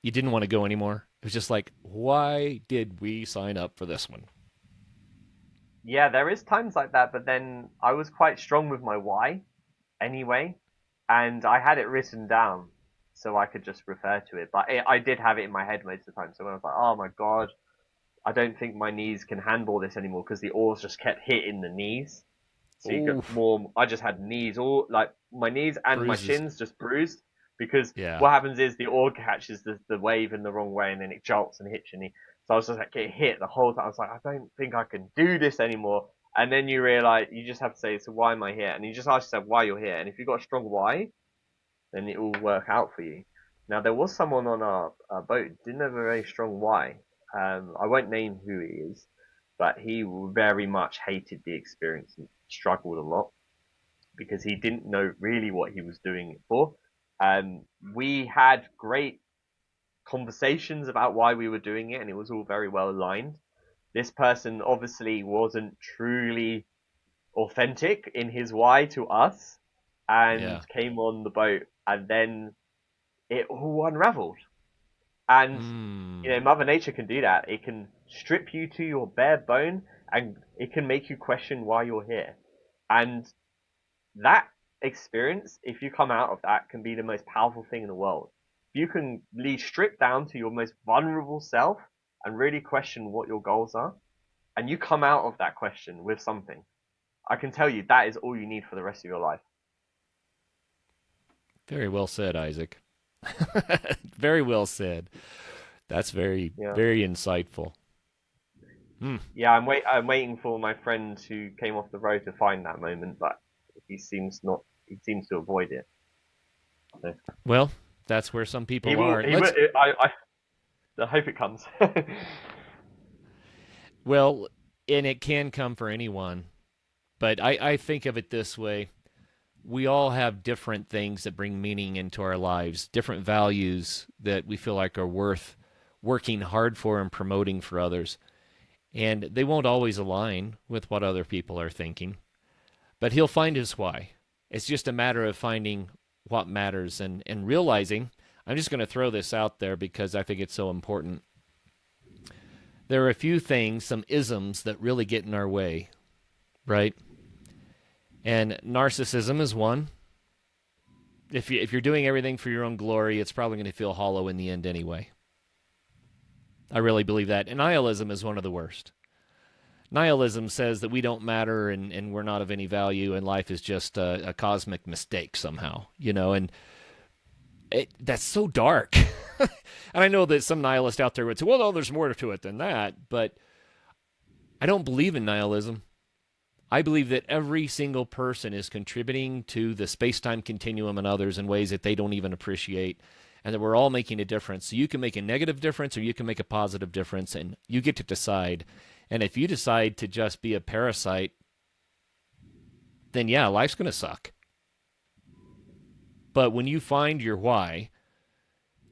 you didn't want to go anymore? It was just like, why did we sign up for this one? Yeah, there is times like that, but then I was quite strong with my why anyway, and I had it written down so I could just refer to it. But I did have it in my head most of the time. So when I was like, oh my god, I don't think my knees can handle this anymore because the oars just kept hitting the knees. So you Oh, get more. I just had knees, all like my knees and my bruises. shins just bruised because Yeah. what happens is the oar catches the wave in the wrong way and then it jolts and hits your knee. So I was just like getting hit the whole time. I was like, I don't think I can do this anymore. And then you realize you just have to say, so why am I here? And you just ask yourself why you're here. And if you've got a strong why, then it will work out for you. Now there was someone on our boat didn't have a very strong why. I won't name who he is, but he very much hated the experience and struggled a lot because he didn't know really what he was doing it for. We had great conversations about why we were doing it, and it was all very well aligned. This person obviously wasn't truly authentic in his why to us and Yeah. came on the boat, and then it all unraveled. And Mm. Mother Nature can do that. It can strip you to your bare bone, and it can make you question why you're here. And that experience, if you come out of that, can be the most powerful thing in the world. If you can be stripped down to your most vulnerable self and really question what your goals are, and you come out of that question with something, I can tell you that is all you need for the rest of your life. Very well said, Isaac. Very well said. That's very, Yeah. very insightful. Hmm. Yeah, I'm waiting for my friend who came off the road to find that moment, but he seems to avoid it. So Well, that's where some he people will are. he will I hope it comes. Well, and it can come for anyone, but I think of it this way. We all have different things that bring meaning into our lives, different values that we feel like are worth working hard for and promoting for others. And they won't always align with what other people are thinking, but he'll find his why. It's just a matter of finding what matters and realizing. I'm just going to throw this out there because I think it's so important. There are a few things, some isms that really get in our way, right? And narcissism is one. If you're doing everything for your own glory, it's probably going to feel hollow in the end anyway. I really believe that. And nihilism is one of the worst. Nihilism says that we don't matter and we're not of any value and life is just a cosmic mistake somehow, and That's so dark. And I know that some nihilist out there would say, well, no, there's more to it than that. But I don't believe in nihilism. I believe that every single person is contributing to the space-time continuum and others in ways that they don't even appreciate, and that we're all making a difference. So you can make a negative difference or you can make a positive difference, and you get to decide. And if you decide to just be a parasite, then yeah, life's going to suck. But when you find your why,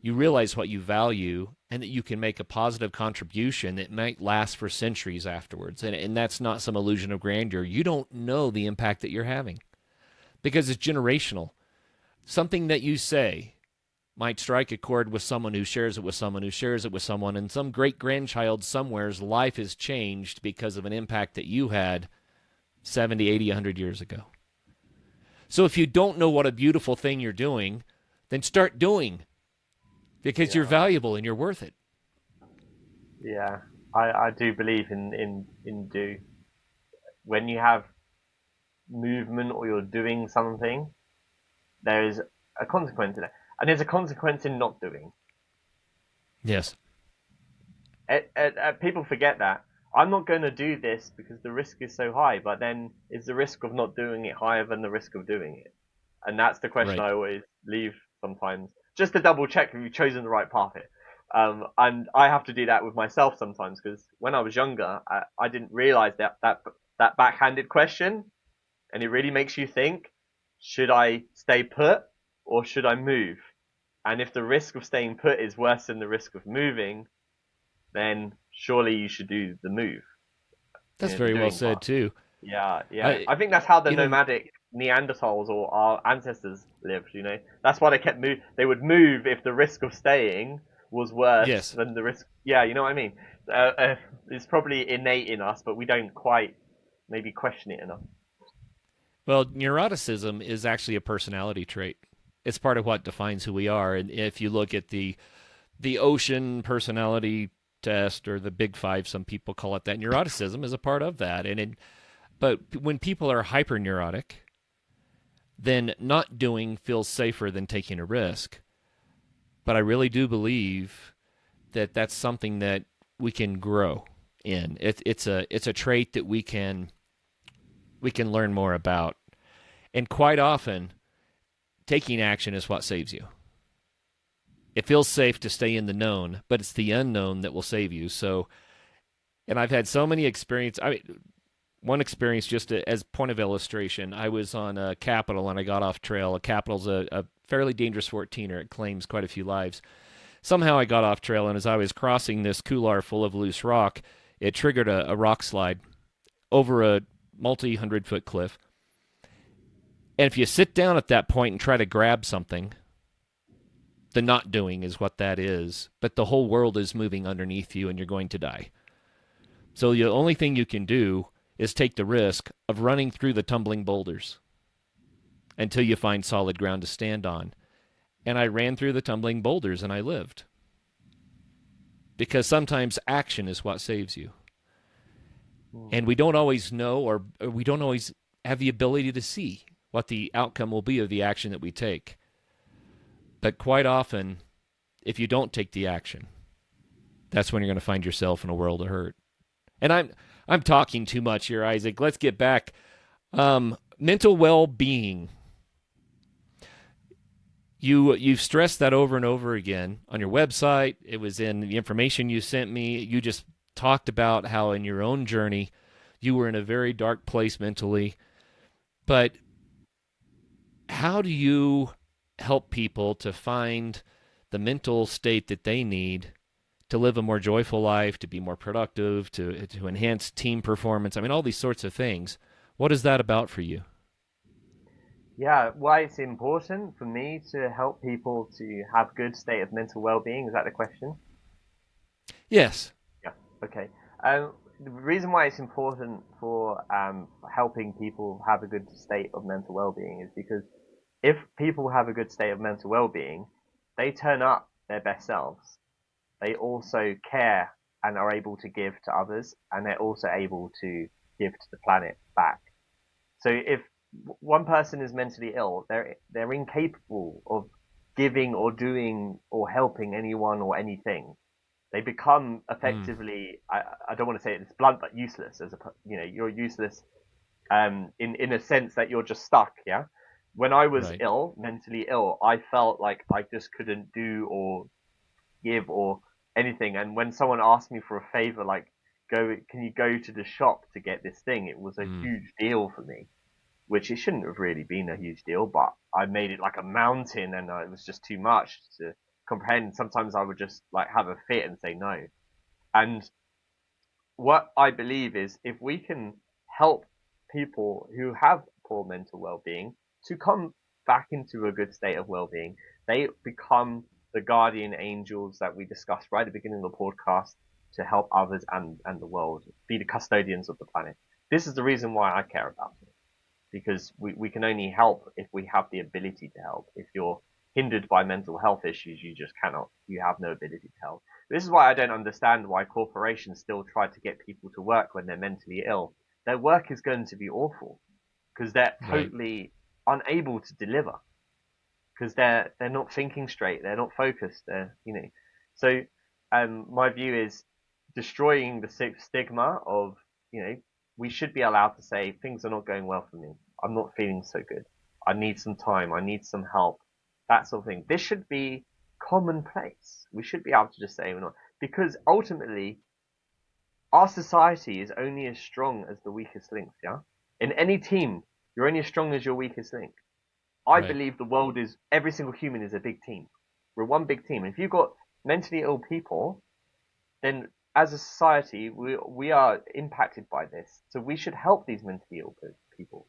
you realize what you value and that you can make a positive contribution that might last for centuries afterwards. And that's not some illusion of grandeur. You don't know the impact that you're having because it's generational. Something that you say might strike a chord with someone who shares it with someone who shares it with someone, and some great grandchild somewhere's life is changed because of an impact that you had 70, 80, 100 years ago. So if you don't know what a beautiful thing you're doing, then start doing, because you're valuable and you're worth it. Yeah, I do believe in do. When you have movement or you're doing something, there is a consequence in it. And there's a consequence in not doing. Yes. People forget that. I'm not going to do this because the risk is so high, but then is the risk of not doing it higher than the risk of doing it? And that's the question Right. I always leave sometimes, just to double check if you've chosen the right path here. And I have to do that with myself sometimes because when I was younger, I didn't realize that backhanded question, and it really makes you think: should I stay put or should I move? And if the risk of staying put is worse than the risk of moving, then surely you should do the move, That's the very well doing said part. too. Yeah, yeah. I I think that's how the you know nomadic Neanderthals or our ancestors lived. That's why they kept move. They would move if the risk of staying was worse yes. than the risk. Yeah, you know what I mean. It's probably innate in us, but we don't quite maybe question it enough. Well, neuroticism is actually a personality trait. It's part of what defines who we are. And if you look at the ocean personality test, or the big five, some people call it that, neuroticism is a part of that. But when people are hyperneurotic, then not doing feels safer than taking a risk. But I really do believe that that's something that we can grow in. It's a trait that we can learn more about. And quite often, taking action is what saves you. It feels safe to stay in the known, but it's the unknown that will save you. So, and I've had so many experiences. I mean, one experience, just as point of illustration, I was on a Capitol and I got off trail. A Capitol's a fairly dangerous 14er. It claims quite a few lives. Somehow I got off trail, and as I was crossing this couloir full of loose rock, it triggered a rock slide over a multi-100-foot cliff. And if you sit down at that point and try to grab something, the not doing is what that is. But the whole world is moving underneath you and you're going to die. So the only thing you can do is take the risk of running through the tumbling boulders until you find solid ground to stand on. And I ran through the tumbling boulders and I lived. Because sometimes action is what saves you. And we don't always know, or we don't always have the ability to see what the outcome will be of the action that we take. But quite often, if you don't take the action, that's when you're going to find yourself in a world of hurt. And I'm talking too much here, Isaac. Let's get back. Mental well-being. You've stressed that over and over again on your website. It was in the information you sent me. You just talked about how in your own journey you were in a very dark place mentally. But how do you help people to find the mental state that they need to live a more joyful life, to be more productive, to enhance team performance? I mean, all these sorts of things. What is that about for you? Yeah, why it's important for me to help people to have good state of mental well-being, is that the question? Yes. Yeah. Okay. The reason why it's important for helping people have a good state of mental well-being is because if people have a good state of mental well-being, they turn up their best selves. They also care and are able to give to others, and they're also able to give to the planet back. So if one person is mentally ill, they're incapable of giving or doing or helping anyone or anything. They become effectively, I don't want to say it's blunt, but useless. You're useless in a sense that you're just stuck. Yeah. When I was Right. ill, mentally ill, I felt like I just couldn't do or give or anything. And when someone asked me for a favor, like, can you go to the shop to get this thing? It was a Mm. huge deal for me, which it shouldn't have really been a huge deal, but I made it like a mountain, and it was just too much to comprehend. Sometimes I would just like have a fit and say no. And what I believe is if we can help people who have poor mental well-being to come back into a good state of well-being, they become the guardian angels that we discussed right at the beginning of the podcast to help others and the world, be the custodians of the planet. This is the reason why I care about it, because we can only help if we have the ability to help. If you're hindered by mental health issues, you just cannot, you have no ability to help. This is why I don't understand why corporations still try to get people to work when they're mentally ill. Their work is going to be awful because they're Right. totally unable to deliver because they're not thinking straight, they're not focused, So my view is destroying the stigma of, we should be allowed to say things are not going well for me. I'm not feeling so good. I need some time. I need some help. That sort of thing. This should be commonplace. We should be able to just say we're not, because ultimately our society is only as strong as the weakest links. Yeah. In any team, you're only as strong as your weakest link. I Right. believe the world is, every single human is a big team. We're one big team. If you've got mentally ill people, then as a society, we are impacted by this. So we should help these mentally ill people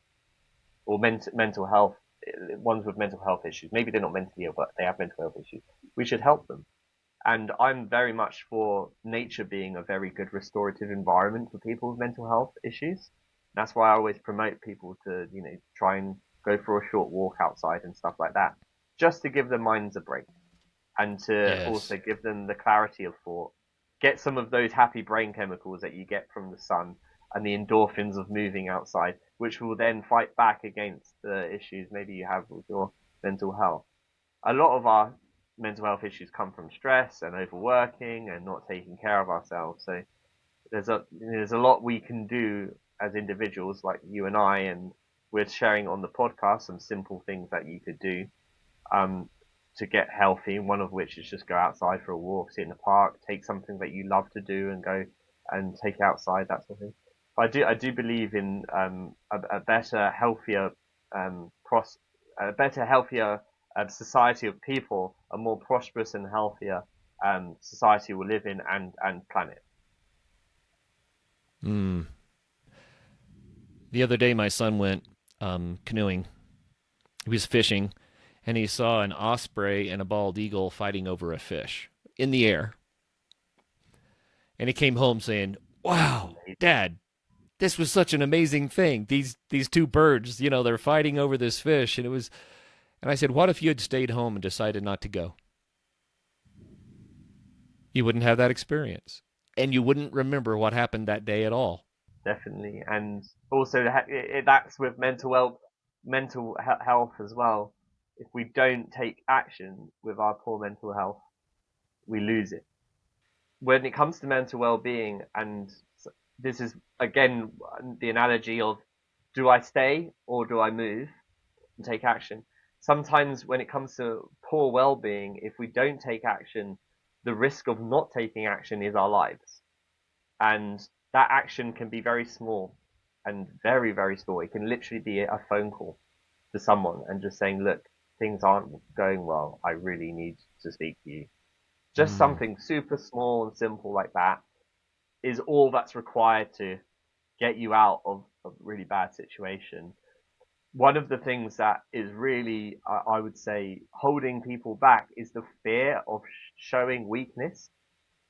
or mental health, ones with mental health issues. Maybe they're not mentally ill, but they have mental health issues. We should help them. And I'm very much for nature being a very good restorative environment for people with mental health issues. That's why I always promote people to, try and go for a short walk outside and stuff like that, just to give their minds a break and to Yes. also give them the clarity of thought, get some of those happy brain chemicals that you get from the sun and the endorphins of moving outside, which will then fight back against the issues maybe you have with your mental health. A lot of our mental health issues come from stress and overworking and not taking care of ourselves. So there's a lot we can do as individuals, like you and I, and we're sharing on the podcast some simple things that you could do um, to get healthy. One of which is just go outside for a walk, sit in the park, take something that you love to do, and go and take it outside, that sort of thing. But I do believe in a better, healthier, a better, healthier society of people, a more prosperous and healthier society we'll live in, and planet. Mm. The other day, my son went canoeing. He was fishing, and he saw an osprey and a bald eagle fighting over a fish in the air. And he came home saying, "Wow, Dad, this was such an amazing thing. These two birds, they're fighting over this fish." And it was, and I said, "What if you had stayed home and decided not to go? You wouldn't have that experience, and you wouldn't remember what happened that day at all." Definitely, and also that's with mental health as well. If we don't take action with our poor mental health, we lose it. When it comes to mental well-being, and this is again the analogy of, do I stay or do I move and take action? Sometimes when it comes to poor well-being, if we don't take action, the risk of not taking action is our lives. And that action can be very small and very, very small. It can literally be a phone call to someone and just saying, look, things aren't going well. I really need to speak to you. Just Mm. something super small and simple like that is all that's required to get you out of a really bad situation. One of the things that is really, I would say, holding people back is the fear of showing weakness.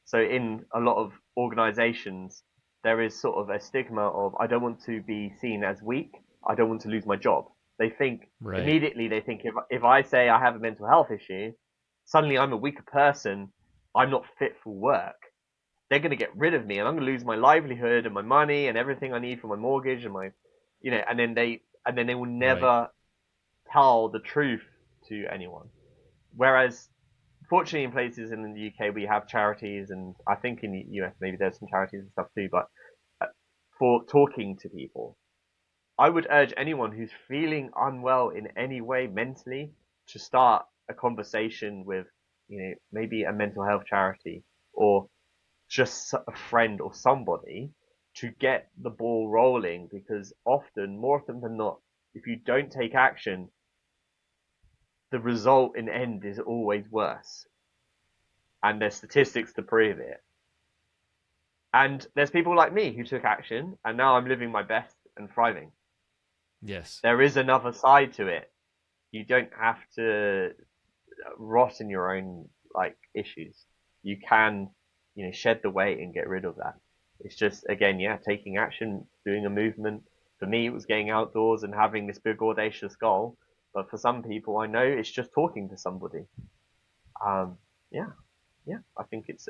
So in a lot of organizations, there is sort of a stigma of, I don't want to be seen as weak. I don't want to lose my job. They think Right. immediately, they think if I say I have a mental health issue, suddenly I'm a weaker person. I'm not fit for work. They're going to get rid of me and I'm going to lose my livelihood and my money and everything I need for my mortgage and my, and then they will Right. never tell the truth to anyone. Whereas, fortunately, in places in the UK, we have charities, and I think in the US maybe there's some charities and stuff too. But for talking to people, I would urge anyone who's feeling unwell in any way mentally to start a conversation with, maybe a mental health charity or just a friend or somebody to get the ball rolling, because more often than not, if you don't take action, the result in the end is always worse. And there's statistics to prove it. And there's people like me who took action, and now I'm living my best and thriving. Yes. There is another side to it. You don't have to rot in your own issues. You can, shed the weight and get rid of that. It's just, again, yeah, taking action, doing a movement. For me, it was getting outdoors and having this big audacious goal. But for some people, I know it's just talking to somebody. Yeah, yeah. I think it's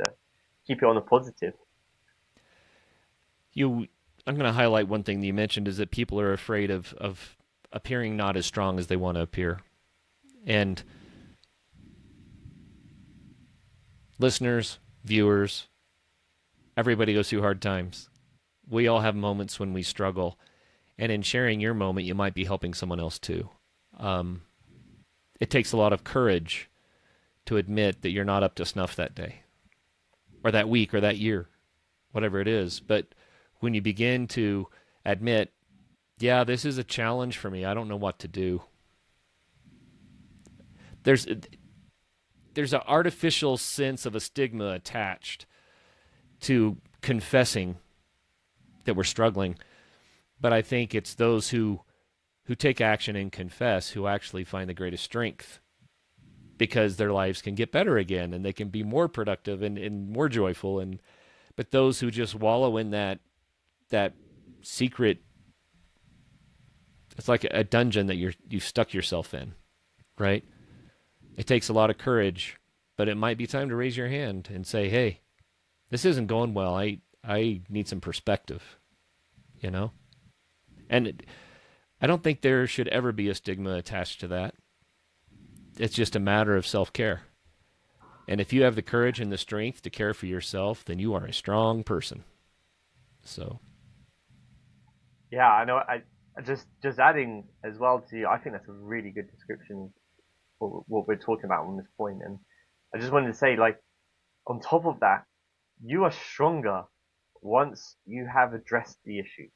keep it on a positive. I'm going to highlight one thing that you mentioned is that people are afraid of appearing not as strong as they want to appear. And listeners, viewers, everybody goes through hard times. We all have moments when we struggle. And in sharing your moment, you might be helping someone else too. It takes a lot of courage to admit that you're not up to snuff that day, or that week, or that year, whatever it is. But when you begin to admit, yeah, this is a challenge for me, I don't know what to do, there's an artificial sense of a stigma attached to confessing that we're struggling. But I think it's those who take action and confess who actually find the greatest strength, because their lives can get better again and they can be more productive and more joyful. But those who just wallow in that secret, it's like a dungeon that you've stuck yourself in, right? It takes a lot of courage, but it might be time to raise your hand and say, hey, this isn't going well. I need some perspective, you know? And I don't think there should ever be a stigma attached to that. It's just a matter of self-care. And if you have the courage and the strength to care for yourself, then you are a strong person. So, Yeah, I know. I just adding as well to you, I think that's a really good description for what we're talking about on this point. And I just wanted to say, on top of that, you are stronger once you have addressed the issue.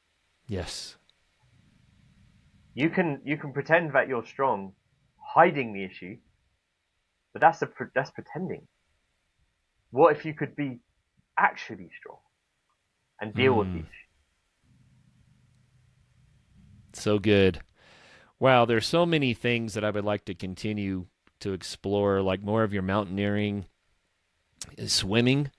yes. You can pretend that you're strong, hiding the issue, but that's pretending. What if you could be actually strong and deal with the Mm, issue? so good. Wow, there's so many things that I would like to continue to explore, like more of your mountaineering, swimming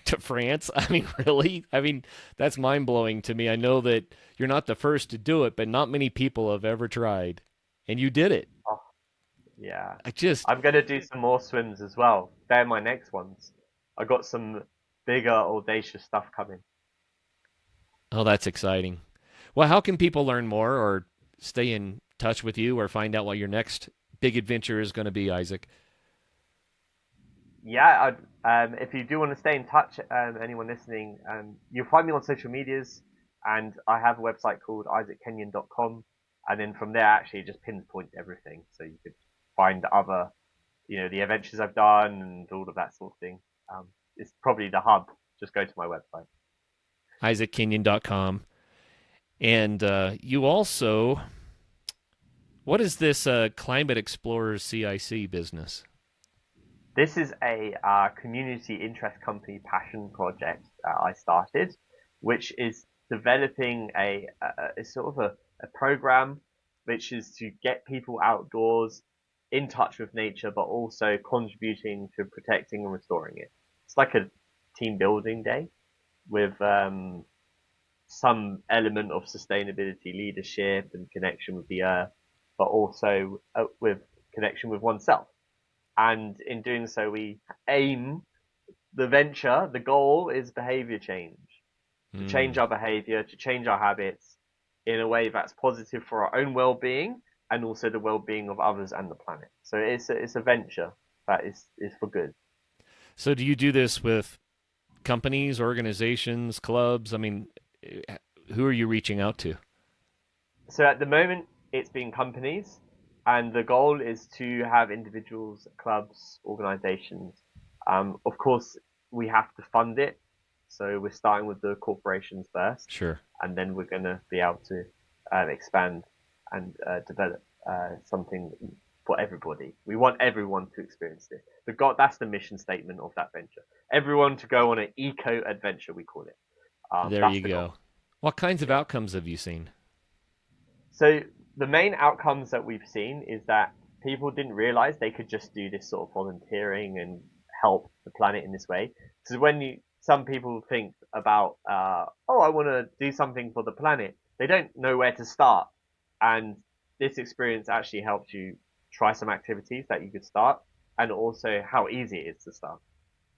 to France. I mean, really? I mean, that's mind blowing to me. I know that you're not the first to do it, but not many people have ever tried. And you did it. Oh, yeah. I just, I'm gonna do some more swims as well. They're my next ones. I got some bigger, audacious stuff coming. oh, that's exciting. Well, how can people learn more or stay in touch with you or find out what your next big adventure is going to be, Isaac? Yeah, if you do want to stay in touch, anyone listening, you'll find me on social medias, and I have a website called isaackenyon.com, and then from there, actually, it just pinpoints everything, so you could find other, the adventures I've done and all of that sort of thing. It's probably the hub. Just go to my website. IsaacKenyon.com. And you also, what is this Climate Explorers CIC business? This is a community interest company passion project I started, which is developing a sort of a program which is to get people outdoors in touch with nature, but also contributing to protecting and restoring it. It's like a team building day with some element of sustainability, leadership, and connection with the earth, but also with connection with oneself. And in doing so, we aim the goal is behavior change, to change Mm, our behavior, to change our habits in a way that's positive for our own well being, and also the well-being of others and the planet. So it's a venture that is for good. So do you do this with companies, organizations, clubs? I mean, who are you reaching out to? So at the moment, it's been companies, and the goal is to have individuals, clubs, organizations. Of course, we have to fund it. So we're starting with the corporations first, Sure. and then we're going to be able to expand and develop something for everybody. We want everyone to experience this. That's the mission statement of that venture. Everyone to go on an eco adventure, we call it. There That's you the go. goal. What kinds of Yeah. outcomes have you seen? So the main outcomes that we've seen is that people didn't realize they could just do this sort of volunteering and help the planet in this way. Because some people think about, oh, I want to do something for the planet. They don't know where to start. And this experience actually helps you try some activities that you could start and also how easy it is to start.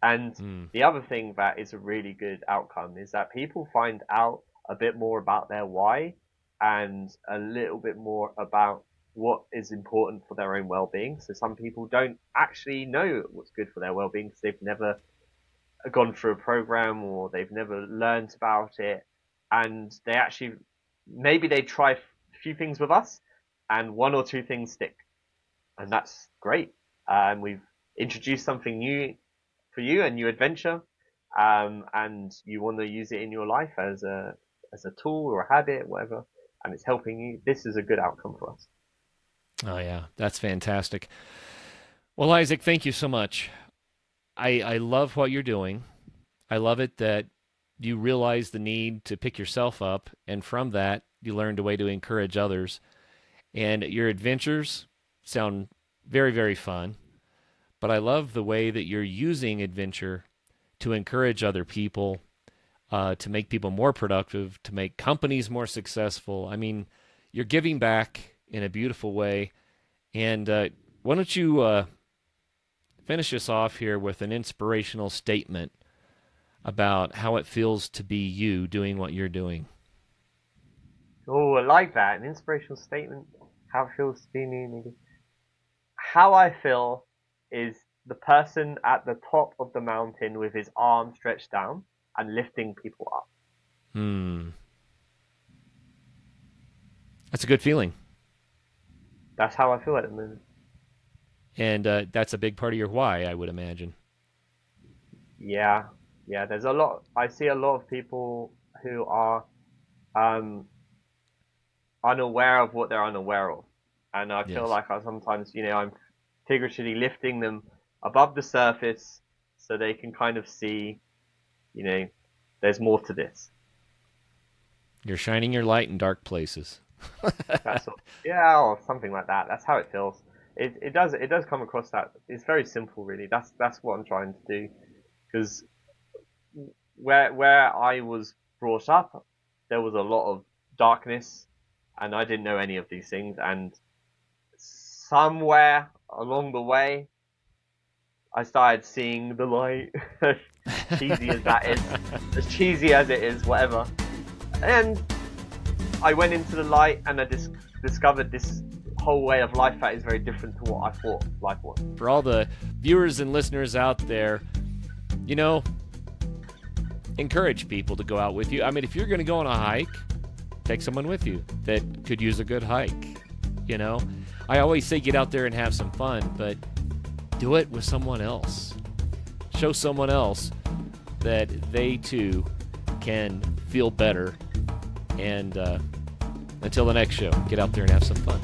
And the other thing that is a really good outcome is that people find out a bit more about their why and a little bit more about what is important for their own well-being. So some people don't actually know what's good for their well-being because they've never gone through a program or they've never learned about it. And they actually, maybe they try a few things with us and one or two things stick. And that's great. And we've introduced something new for you, a new adventure, and you want to use it in your life as a tool or a habit, whatever, and it's helping you. This is a good outcome for us. Oh, yeah. That's fantastic. Well, Isaac, thank you so much. I love what you're doing. I love it that you realize the need to pick yourself up, and from that, you learned a way to encourage others. And your adventures sound very, very fun. But I love the way that you're using adventure to encourage other people, to make people more productive, to make companies more successful. I mean, you're giving back in a beautiful way. And why don't you finish us off here with an inspirational statement about how it feels to be you doing what you're doing? Oh, I like that. An inspirational statement. How it feels to be me, maybe. How I feel is the person at the top of the mountain with his arm stretched down and lifting people up. That's a good feeling. That's how I feel at the moment. And that's a big part of your why, I would imagine. Yeah, yeah. There's a lot. I see a lot of people who are um, unaware of what they're unaware of, and I feel Yes. like sometimes, I'm figuratively lifting them above the surface so they can kind of see, there's more to this. You're shining your light in dark places. That's all. Yeah, or something like that. That's how it feels. It does come across that it's very simple, really. That's what I'm trying to do, because where I was brought up, there was a lot of darkness, and I didn't know any of these things. And somewhere along the way, I started seeing the light. Cheesy as that is, as cheesy as it is, whatever. And I went into the light, and I discovered this whole way of life that is very different to what I thought life was. For all the viewers and listeners out there, encourage people to go out with you. I mean, if you're going to go on a hike, take someone with you that could use a good hike. I always say get out there and have some fun, but do it with someone else. Show someone else that they too can feel better. And until the next show, get out there and have some fun.